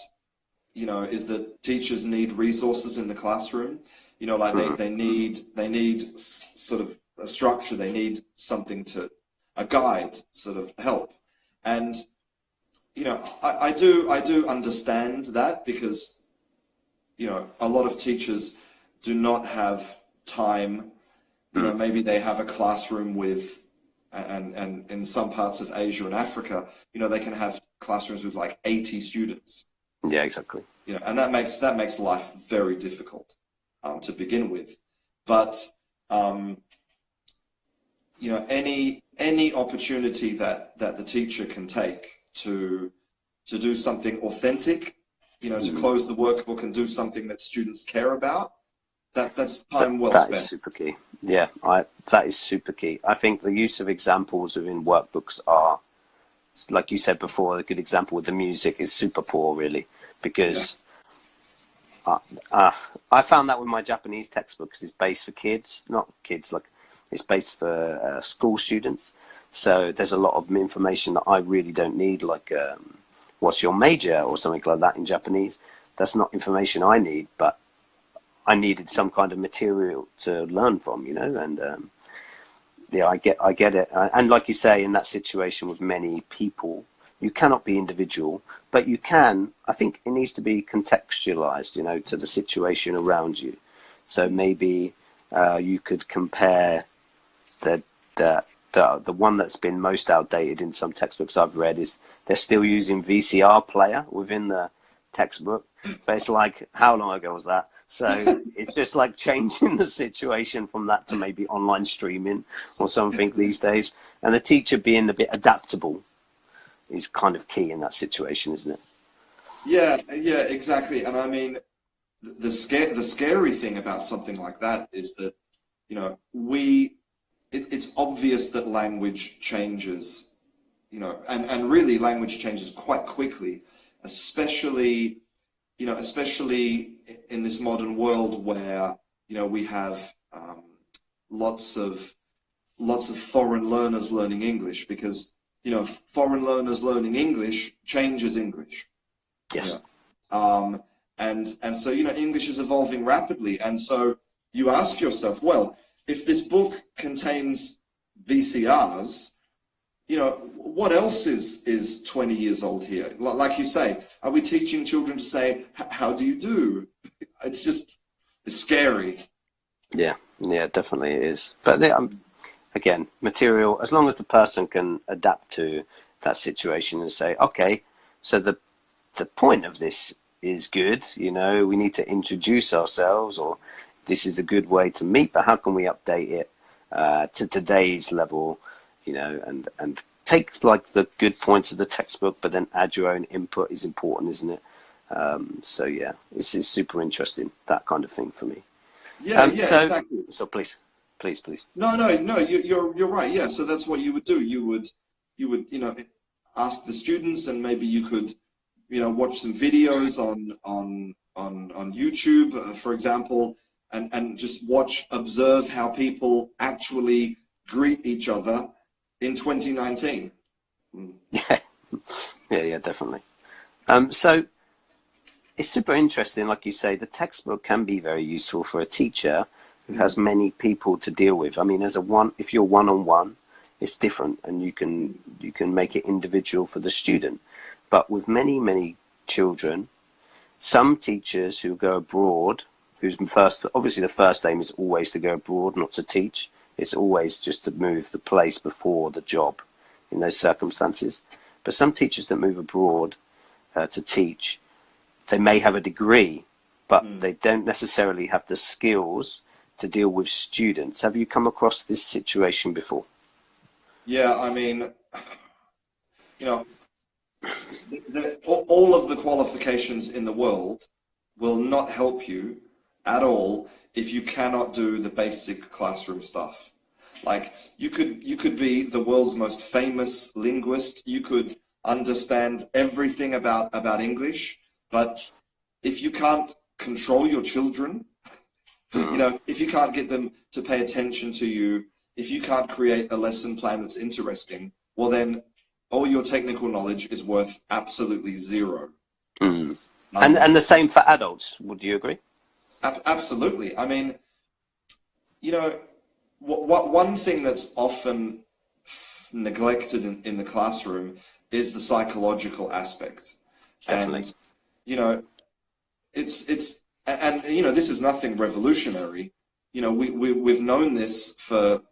Speaker 1: you know, is that teachers need resources in the classroom. You know, like they need sort of a structure, they need something to, a guide, sort of help. And, you know, I do understand that, because, you know, a lot of teachers do not have time. You know, maybe they have a classroom with, and in some parts of Asia and Africa, you know, they can have classrooms with like 80 students.
Speaker 2: Yeah, exactly.
Speaker 1: You know, and that makes life very difficult to begin with. But you know, any opportunity that the teacher can take to do something authentic, you know, to close the workbook and do something that students care about, that's time well spent.
Speaker 2: That is super key. Yeah, that is super key. I think the use of examples within workbooks are, like you said before, a good example with the music is super poor, really, because I found that with my Japanese textbook, because it's based for kids, not kids, like it's based for school students. So there's a lot of information that I really don't need, like what's your major or something like that in Japanese. That's not information I need, but I needed some kind of material to learn from, you know, and yeah, I get it. And like you say, in that situation with many people, you cannot be individual, but you can, I think it needs to be contextualized, you know, to the situation around you. So maybe you could compare the one that's been most outdated in some textbooks I've read is they're still using VCR player within the textbook. But it's like, how long ago was that? So it's just like changing the situation from that to maybe online streaming or something these days. And the teacher being a bit adaptable is kind of key in that situation, isn't it?
Speaker 1: Yeah, yeah, exactly. And I mean, the scary thing about something like that is that, you know, it's obvious that language changes, you know, and really language changes quite quickly, especially, you know, especially in this modern world where, you know, we have lots of foreign learners learning English, because, you know, foreign learners learning English changes English.
Speaker 2: Yes.
Speaker 1: Yeah. And so, you know, English is evolving rapidly. And so you ask yourself, well, if this book contains VCRs, you know, what else is 20 years old here? Like you say, are we teaching children to say, how do you do? It's just, it's scary.
Speaker 2: Yeah, yeah, definitely it is. But again, material, as long as the person can adapt to that situation and say, okay, so the point of this is good, you know, we need to introduce ourselves, or this is a good way to meet, but how can we update it to today's level, you know, and take like the good points of the textbook, but then add your own input is important, isn't it? So yeah, it's super interesting, that kind of thing for me.
Speaker 1: Yeah, yeah,
Speaker 2: So,
Speaker 1: exactly.
Speaker 2: so please.
Speaker 1: No, you're right. Yeah, so that's what you would do. You would, you know, ask the students, and maybe you could, you know, watch some videos on YouTube, for example, and just observe how people actually greet each other in 2019.
Speaker 2: Yeah, yeah, definitely. So it's super interesting, like you say, the textbook can be very useful for a teacher who has many people to deal with. I mean, if you're one-on-one, it's different, and you can make it individual for the student. But with many children, some teachers who go abroad, obviously the first aim is always to go abroad, not to teach. It's always just to move the place before the job in those circumstances. But some teachers that move abroad to teach, they may have a degree, but they don't necessarily have the skills to deal with students. Have you come across this situation before?
Speaker 1: Yeah, I mean, you know, all of the qualifications in the world will not help you at all if you cannot do the basic classroom stuff. Like, you could be the world's most famous linguist, you could understand everything about English, but if you can't control your children, you know, if you can't get them to pay attention to you, if you can't create a lesson plan that's interesting, well then all your technical knowledge is worth absolutely zero.
Speaker 2: And the same for adults, would you agree?
Speaker 1: Absolutely. I mean, you know, what one thing that's often neglected in the classroom is the psychological aspect.
Speaker 2: Definitely.
Speaker 1: And, you know, and you know, this is nothing revolutionary. You know, we've known this for,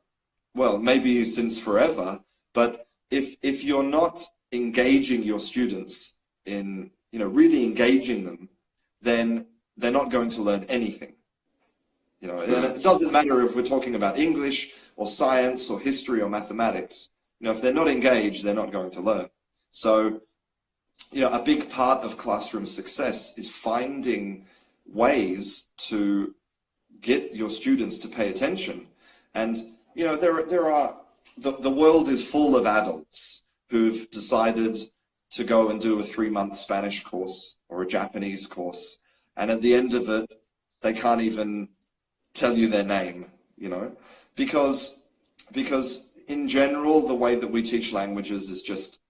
Speaker 1: well, maybe since forever, but if you're not engaging your students in, you know, really engaging them, then they're not going to learn anything. You know, and it doesn't matter if we're talking about English or science or history or mathematics. You know, if they're not engaged, they're not going to learn. So, you know, a big part of classroom success is finding ways to get your students to pay attention. And, you know, the world is full of adults who've decided to go and do a 3-month Spanish course or a Japanese course. And at the end of it, they can't even tell you their name, you know, because in general, the way that we teach languages is just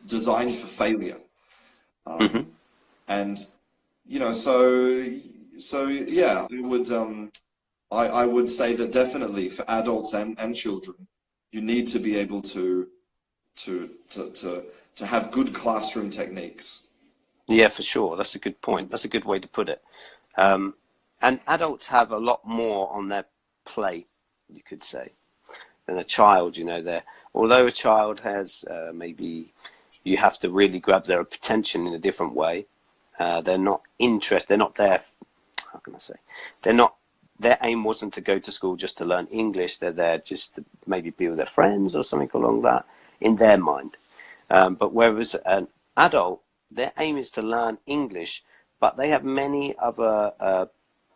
Speaker 1: designed for failure. And, you know, so yeah, I would say that definitely for adults and children, you need to be able to have good classroom techniques.
Speaker 2: Yeah, for sure. That's a good point. That's a good way to put it. And adults have a lot more on their plate, you could say, than a child. You know, although a child has maybe you have to really grab their attention in a different way. they're not interested, they're not there, how can I say, they're not, their aim wasn't to go to school just to learn English, they're there just to maybe be with their friends or something along that, in their mind. But whereas an adult, their aim is to learn English, but they have many other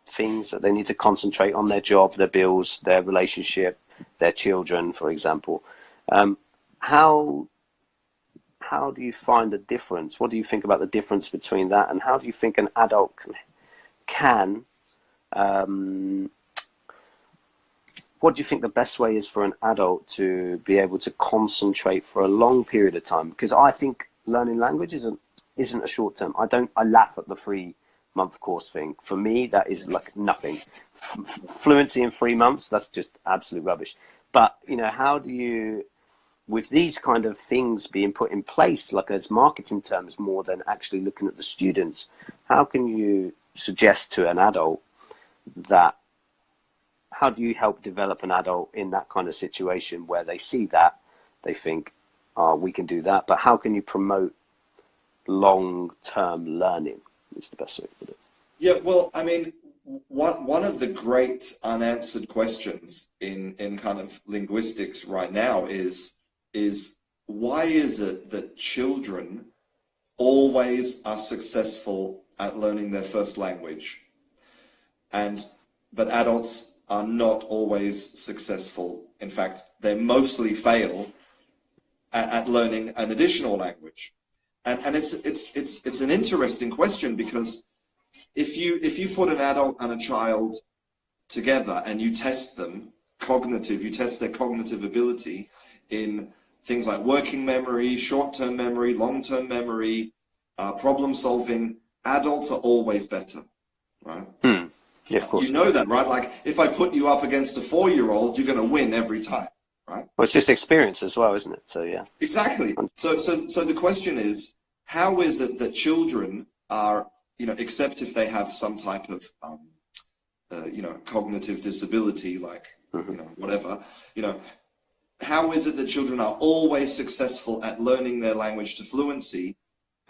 Speaker 2: things that they need to concentrate on: their job, their bills, their relationship, their children, for example. How do you find the difference? What do you think about the difference between that, and how do you think an adult can what do you think the best way is for an adult to be able to concentrate for a long period of time? Because I think learning language isn't a short term. I laugh at the 3-month course thing. For me, that is like nothing. Fluency in 3 months, that's just absolute rubbish. But, you know, how do you, with these kind of things being put in place, like as marketing terms more than actually looking at the students, how can you suggest to an adult that, how do you help develop an adult in that kind of situation where they see that, they think, oh, we can do that, but how can you promote long-term learning? Is the best way to put it.
Speaker 1: Yeah, well, I mean, one of the great unanswered questions in kind of linguistics right now is why is it that children always are successful at learning their first language, but adults are not always successful? In fact, they mostly fail at learning an additional language. And it's an interesting question, because if you put an adult and a child together and you test them you test their cognitive ability in things like working memory, short-term memory, long-term memory, problem solving, adults are always better, right?
Speaker 2: Yeah, of course.
Speaker 1: You know that, right? Like, if I put you up against a 4-year-old, you're going to win every time, right?
Speaker 2: Well, it's just experience as well, isn't it? So yeah.
Speaker 1: Exactly. So the question is, how is it that children are, you know, except if they have some type of, you know, cognitive disability, like, you know, whatever, you know, how is it that children are always successful at learning their language to fluency,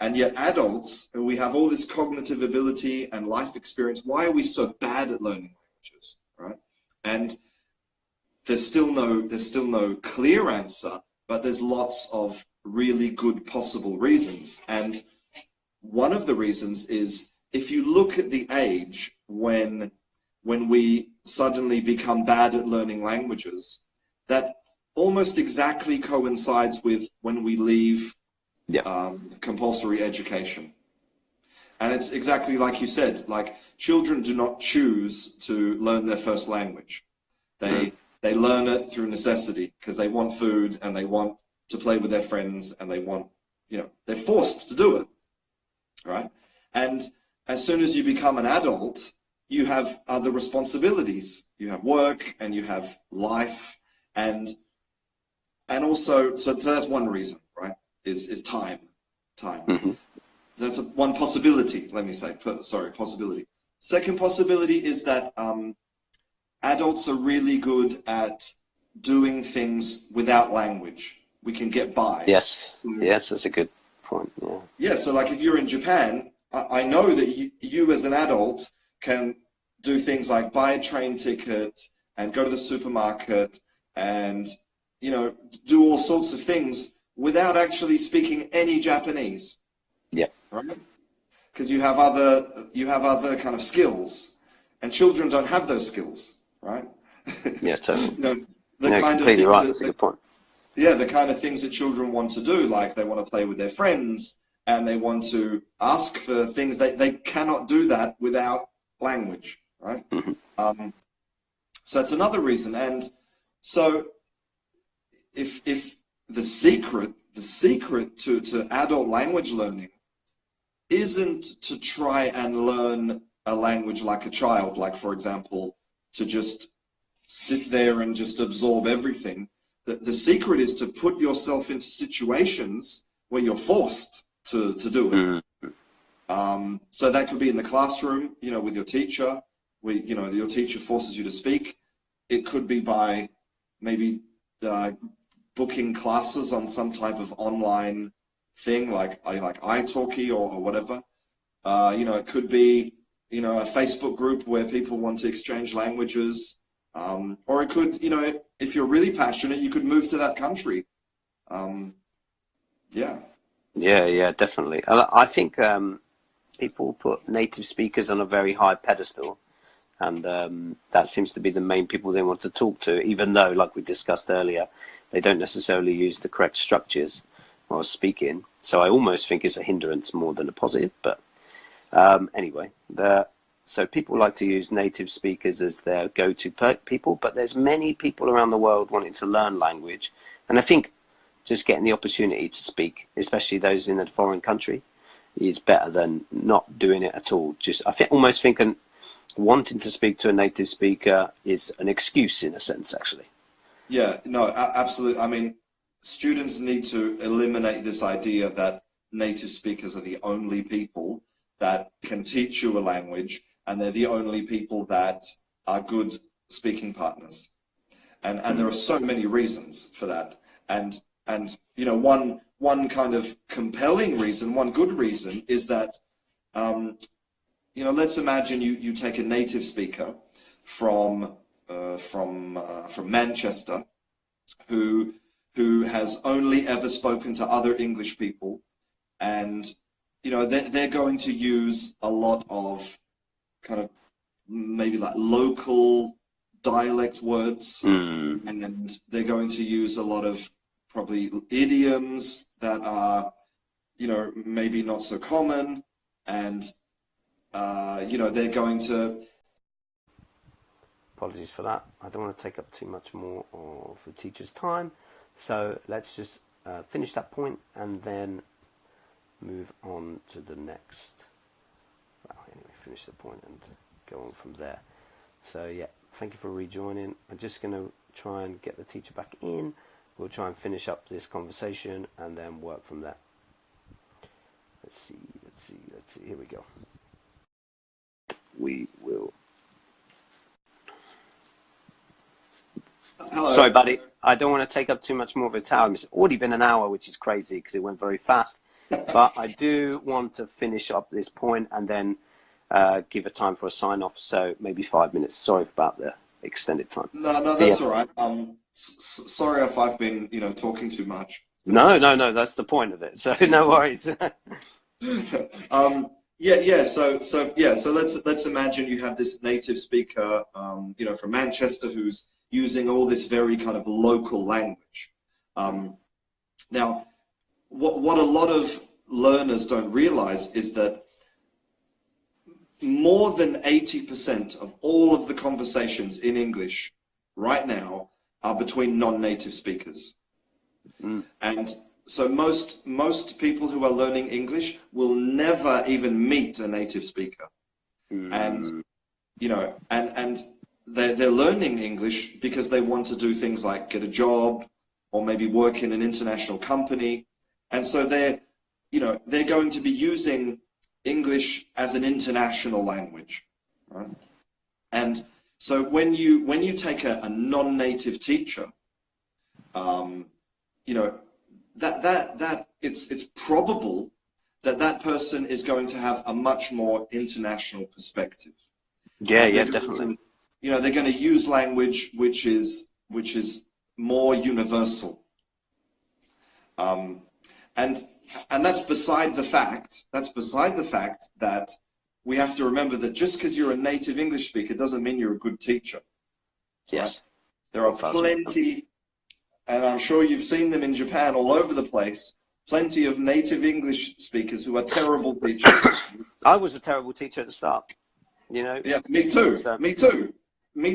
Speaker 1: and yet adults, we have all this cognitive ability and life experience, why are we so bad at learning languages, right? And there's still no clear answer, but there's lots of really good possible reasons. And one of the reasons is, if you look at the age when we suddenly become bad at learning languages, that almost exactly coincides with when we leave compulsory education. And it's exactly like you said, like, children do not choose to learn their first language. They learn it through necessity, because they want food and they want to play with their friends and they want, you know, they're forced to do it, right? And as soon as you become an adult, you have other responsibilities. You have work and you have life, and also, so that's one reason, right? Is time. So that's one possibility. Let me say, possibility. Second possibility is that adults are really good at doing things without language. We can get by.
Speaker 2: Yes, that's a good point.
Speaker 1: Yeah. So like, if you're in Japan, I know that you as an adult can do things like buy a train ticket and go to the supermarket and, you know, do all sorts of things without actually speaking any Japanese.
Speaker 2: Yeah.
Speaker 1: Right? Because you have other kind of skills, and children don't have those skills, right?
Speaker 2: Yeah, totally.
Speaker 1: You know, the kind of
Speaker 2: completely
Speaker 1: things
Speaker 2: right. That's a good point.
Speaker 1: Yeah, the kind of things that children want to do, like they want to play with their friends and they want to ask for things. They cannot do that without language, right? So that's another reason. And so if the secret to adult language learning isn't to try and learn a language like a child, like, for example, to just sit there and just absorb everything. The secret is to put yourself into situations where you're forced to do it. So that could be in the classroom, you know, with your teacher, where, you know, your teacher forces you to speak. It could be by maybe booking classes on some type of online thing, like italki or whatever. It could be, a Facebook group where people want to exchange languages. Or it could, if you're really passionate, you could move to that country. Yeah.
Speaker 2: Yeah, definitely. I think people put native speakers on a very high pedestal, and that seems to be the main people they want to talk to, even though, like we discussed earlier, they don't necessarily use the correct structures while speaking. So I almost think it's a hindrance more than a positive. But anyway, so people like to use native speakers as their go-to people, but there's many people around the world wanting to learn language. And I think just getting the opportunity to speak, especially those in a foreign country, is better than not doing it at all. Almost think wanting to speak to a native speaker is an excuse in a sense, actually.
Speaker 1: Yeah, no, absolutely. I mean, students need to eliminate this idea that native speakers are the only people that can teach you a language, and they're the only people that are good speaking partners. And there are so many reasons for that. And one kind of compelling reason, one good reason is that, let's imagine you take a native speaker from Manchester who has only ever spoken to other English people, and they're going to use a lot of kind of maybe like local dialect words, and they're going to use a lot of probably idioms that are maybe not so common, and they're going to...
Speaker 2: Apologies for that. I don't want to take up too much more of the teacher's time, so let's just finish that point and then move on to the next. Well, anyway, finish the point and go on from there. So yeah, thank you for rejoining. I'm just going to try and get the teacher back in. We'll try and finish up this conversation and then work from there. Let's see. Here we go. We will.
Speaker 1: Hello.
Speaker 2: Sorry, buddy. I don't want to take up too much more of your time. It's already been an hour, which is crazy because it went very fast. But I do want to finish up this point and then give a time for a sign-off. So maybe 5 minutes. Sorry about the extended time.
Speaker 1: No, that's all right. Sorry if I've been, talking too much.
Speaker 2: No. That's the point of it. So no worries.
Speaker 1: So let's imagine you have this native speaker, from Manchester who's using all this very kind of local language. Now, what a lot of learners don't realize is that more than 80% of all of the conversations in English right now are between non-native speakers. And so most people who are learning English will never even meet a native speaker. And they're learning English because they want to do things like get a job or maybe work in an international company. And so they're going to be using English as an international language, right? And so when you take a non-native teacher, that it's probable that person is going to have a much more international perspective.
Speaker 2: Yeah, definitely.
Speaker 1: They're going to use language which is more universal. And that's beside the fact that we have to remember that just because you're a native English speaker doesn't mean you're a good teacher.
Speaker 2: Yes.
Speaker 1: Right? There are plenty, and I'm sure you've seen them in Japan all over the place, plenty of native English speakers who are terrible teachers.
Speaker 2: I was a terrible teacher at the start,
Speaker 1: Yeah, me too. Me too. Me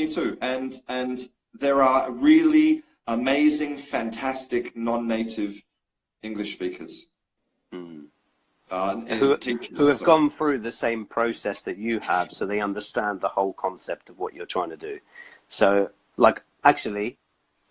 Speaker 1: too. And there are really amazing, fantastic non-native English speakers.
Speaker 2: Who have gone through the same process that you have, so they understand the whole concept of what you're trying to do. So, actually,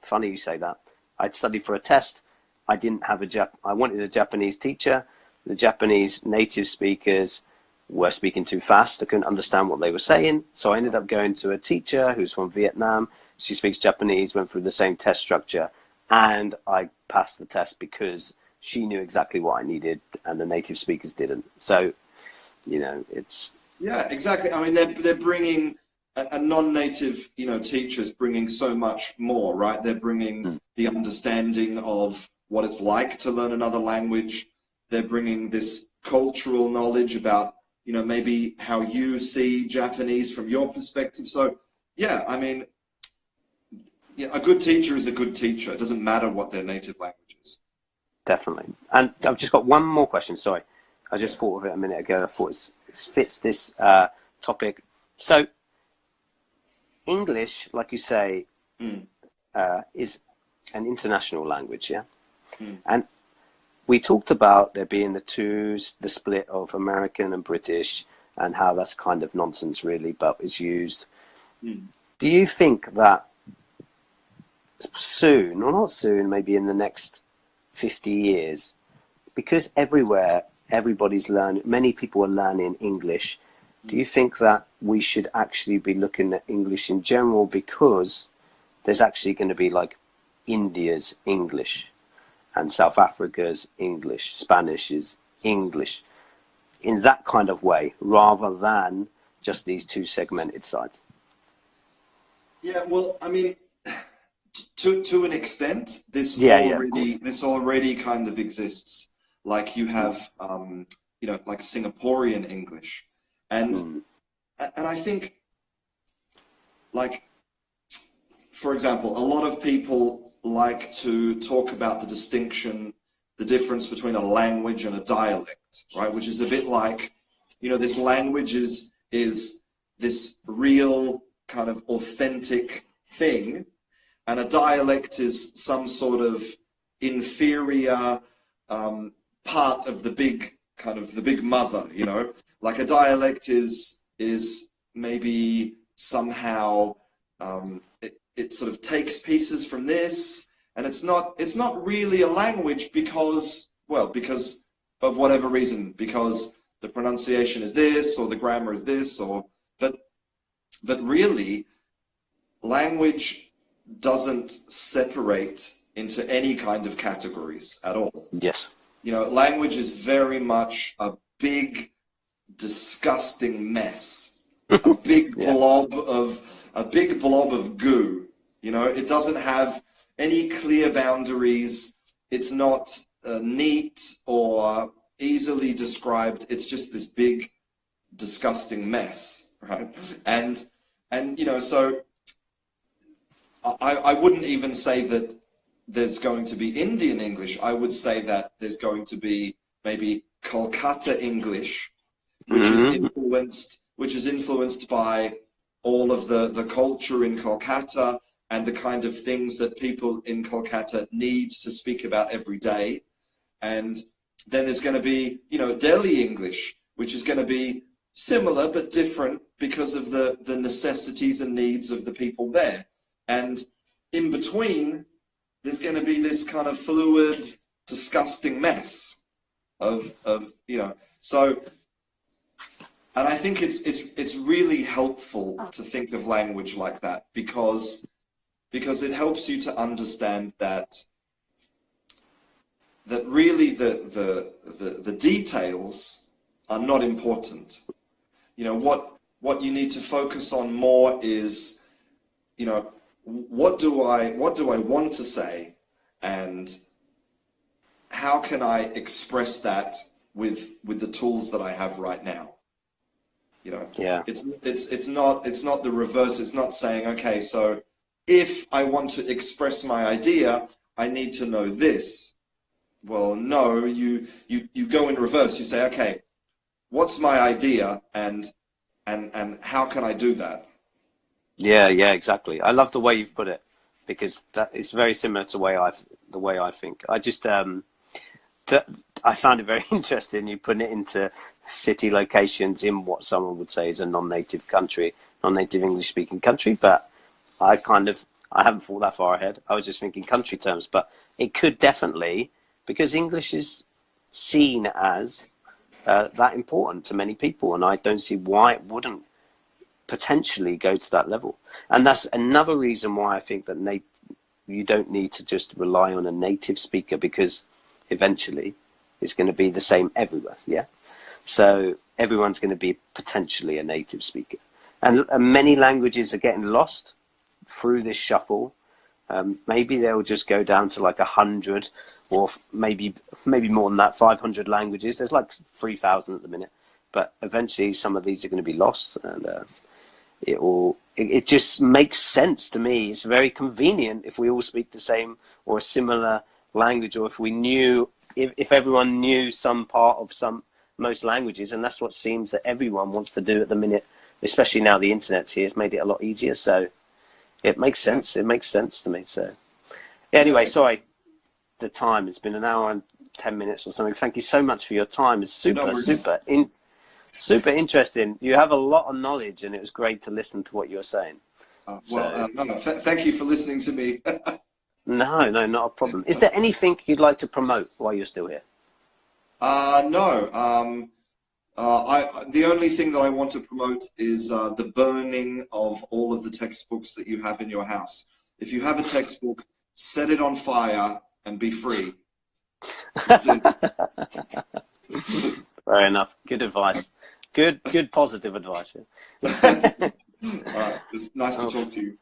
Speaker 2: funny you say that. I'd studied for a test. I didn't have I wanted a Japanese teacher. The Japanese native speakers were speaking too fast. I couldn't understand what they were saying. So I ended up going to a teacher who's from Vietnam. She speaks Japanese, went through the same test structure, and I passed the test because she knew exactly what I needed and the native speakers didn't. So, you know, it's...
Speaker 1: Yeah, exactly. I mean, they're bringing a non-native, you know, teachers bringing so much more, right? They're bringing the understanding of what it's like to learn another language. They're bringing this cultural knowledge about, you know, maybe how you see Japanese from your perspective. So, yeah, I mean, yeah, a good teacher is a good teacher. It doesn't matter what their native language is.
Speaker 2: Definitely. And I've just got one more question. Sorry. I just thought of it a minute ago. I thought it fits this topic. So English, like you say, is an international language, yeah? And we talked about there being the split of American and British, and how that's kind of nonsense really, but it's used. Do you think that soon, or not soon, maybe in the next 50 years, because everywhere everybody's learning, many people are learning English, do you think that we should actually be looking at English in general, because there's actually going to be like India's English and South Africa's English, Spanish is English, in that kind of way, rather than just these two segmented sides?
Speaker 1: Yeah, well, I mean, to an extent, this already kind of exists. Like you have, you know, like Singaporean English, and I think, like, for example, a lot of people like to talk about the difference between a language and a dialect, right? Which is a bit like, you know, this language is this real kind of authentic thing, and a dialect is some sort of inferior part of the big mother, you know? Like a dialect is maybe somehow it sort of takes pieces from this, and it's not really a language because of whatever reason, because the pronunciation is this or the grammar is this, or but really language doesn't separate into any kind of categories at all.
Speaker 2: Yes.
Speaker 1: You know, language is very much a big, disgusting mess, a big blob of goo. You know, it doesn't have any clear boundaries. It's not neat or easily described. It's just this big, disgusting mess, right? And you know, so I wouldn't even say that there's going to be Indian English. I would say that there's going to be maybe Kolkata English, which is influenced by all of the culture in Kolkata and the kind of things that people in Kolkata need to speak about every day. And then there's going to be, you know, Delhi English, which is going to be similar but different because of the necessities and needs of the people there. And in between, there's going to be this kind of fluid, disgusting mess of you know. So, and I think it's really helpful to think of language like that, because it helps you to understand that really the details are not important. You know, what you need to focus on more is, you know, what do I want to say, and how can I express that with the tools that I have right now? You know, it's not the reverse. It's not saying, okay, so if I want to express my idea, I need to know this. Well, no, you go in reverse. You say, okay, what's my idea, and how can I do that?
Speaker 2: Yeah, exactly. I love the way you've put it, because that is very similar to the way I think. I just I found it very interesting you putting it into city locations in what someone would say is a non-native country, non-native English speaking country, but I haven't thought that far ahead. I was just thinking country terms, but it could definitely, because English is seen as that important to many people, and I don't see why it wouldn't potentially go to that level. And that's another reason why I think that you don't need to just rely on a native speaker, because eventually is going to be the same everywhere. Yeah. So everyone's going to be potentially a native speaker. And many languages are getting lost through this shuffle. Maybe they'll just go down to like 100, or maybe more than that, 500 languages. There's like 3,000 at the minute. But eventually some of these are going to be lost, and it just makes sense to me. It's very convenient if we all speak the same or a similar language, or if everyone knew some part of most languages, and that's what seems that everyone wants to do at the minute, especially now the internet's here. It's made it a lot easier, so it makes sense. It makes sense to me. So anyway, sorry, the time, it's been an hour and 10 minutes or something. Thank you so much for your time. It's super interesting. You have a lot of knowledge, and it was great to listen to what you were saying.
Speaker 1: Thank you for listening to me.
Speaker 2: No, not a problem. Is there anything you'd like to promote while you're still here?
Speaker 1: No. The only thing that I want to promote is the burning of all of the textbooks that you have in your house. If you have a textbook, set it on fire and be free. That's it.
Speaker 2: Fair enough. Good advice. Good positive advice.
Speaker 1: All right. It's nice to talk to you.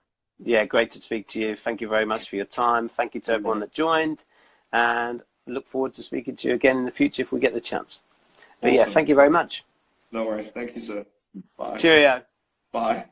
Speaker 2: Yeah, great to speak to you. Thank you very much for your time. Thank you to everyone that joined, and look forward to speaking to you again in the future if we get the chance. But
Speaker 1: Awesome.
Speaker 2: yeah, thank you very much.
Speaker 1: No worries. Thank you, sir. Bye.
Speaker 2: Cheerio.
Speaker 1: Bye.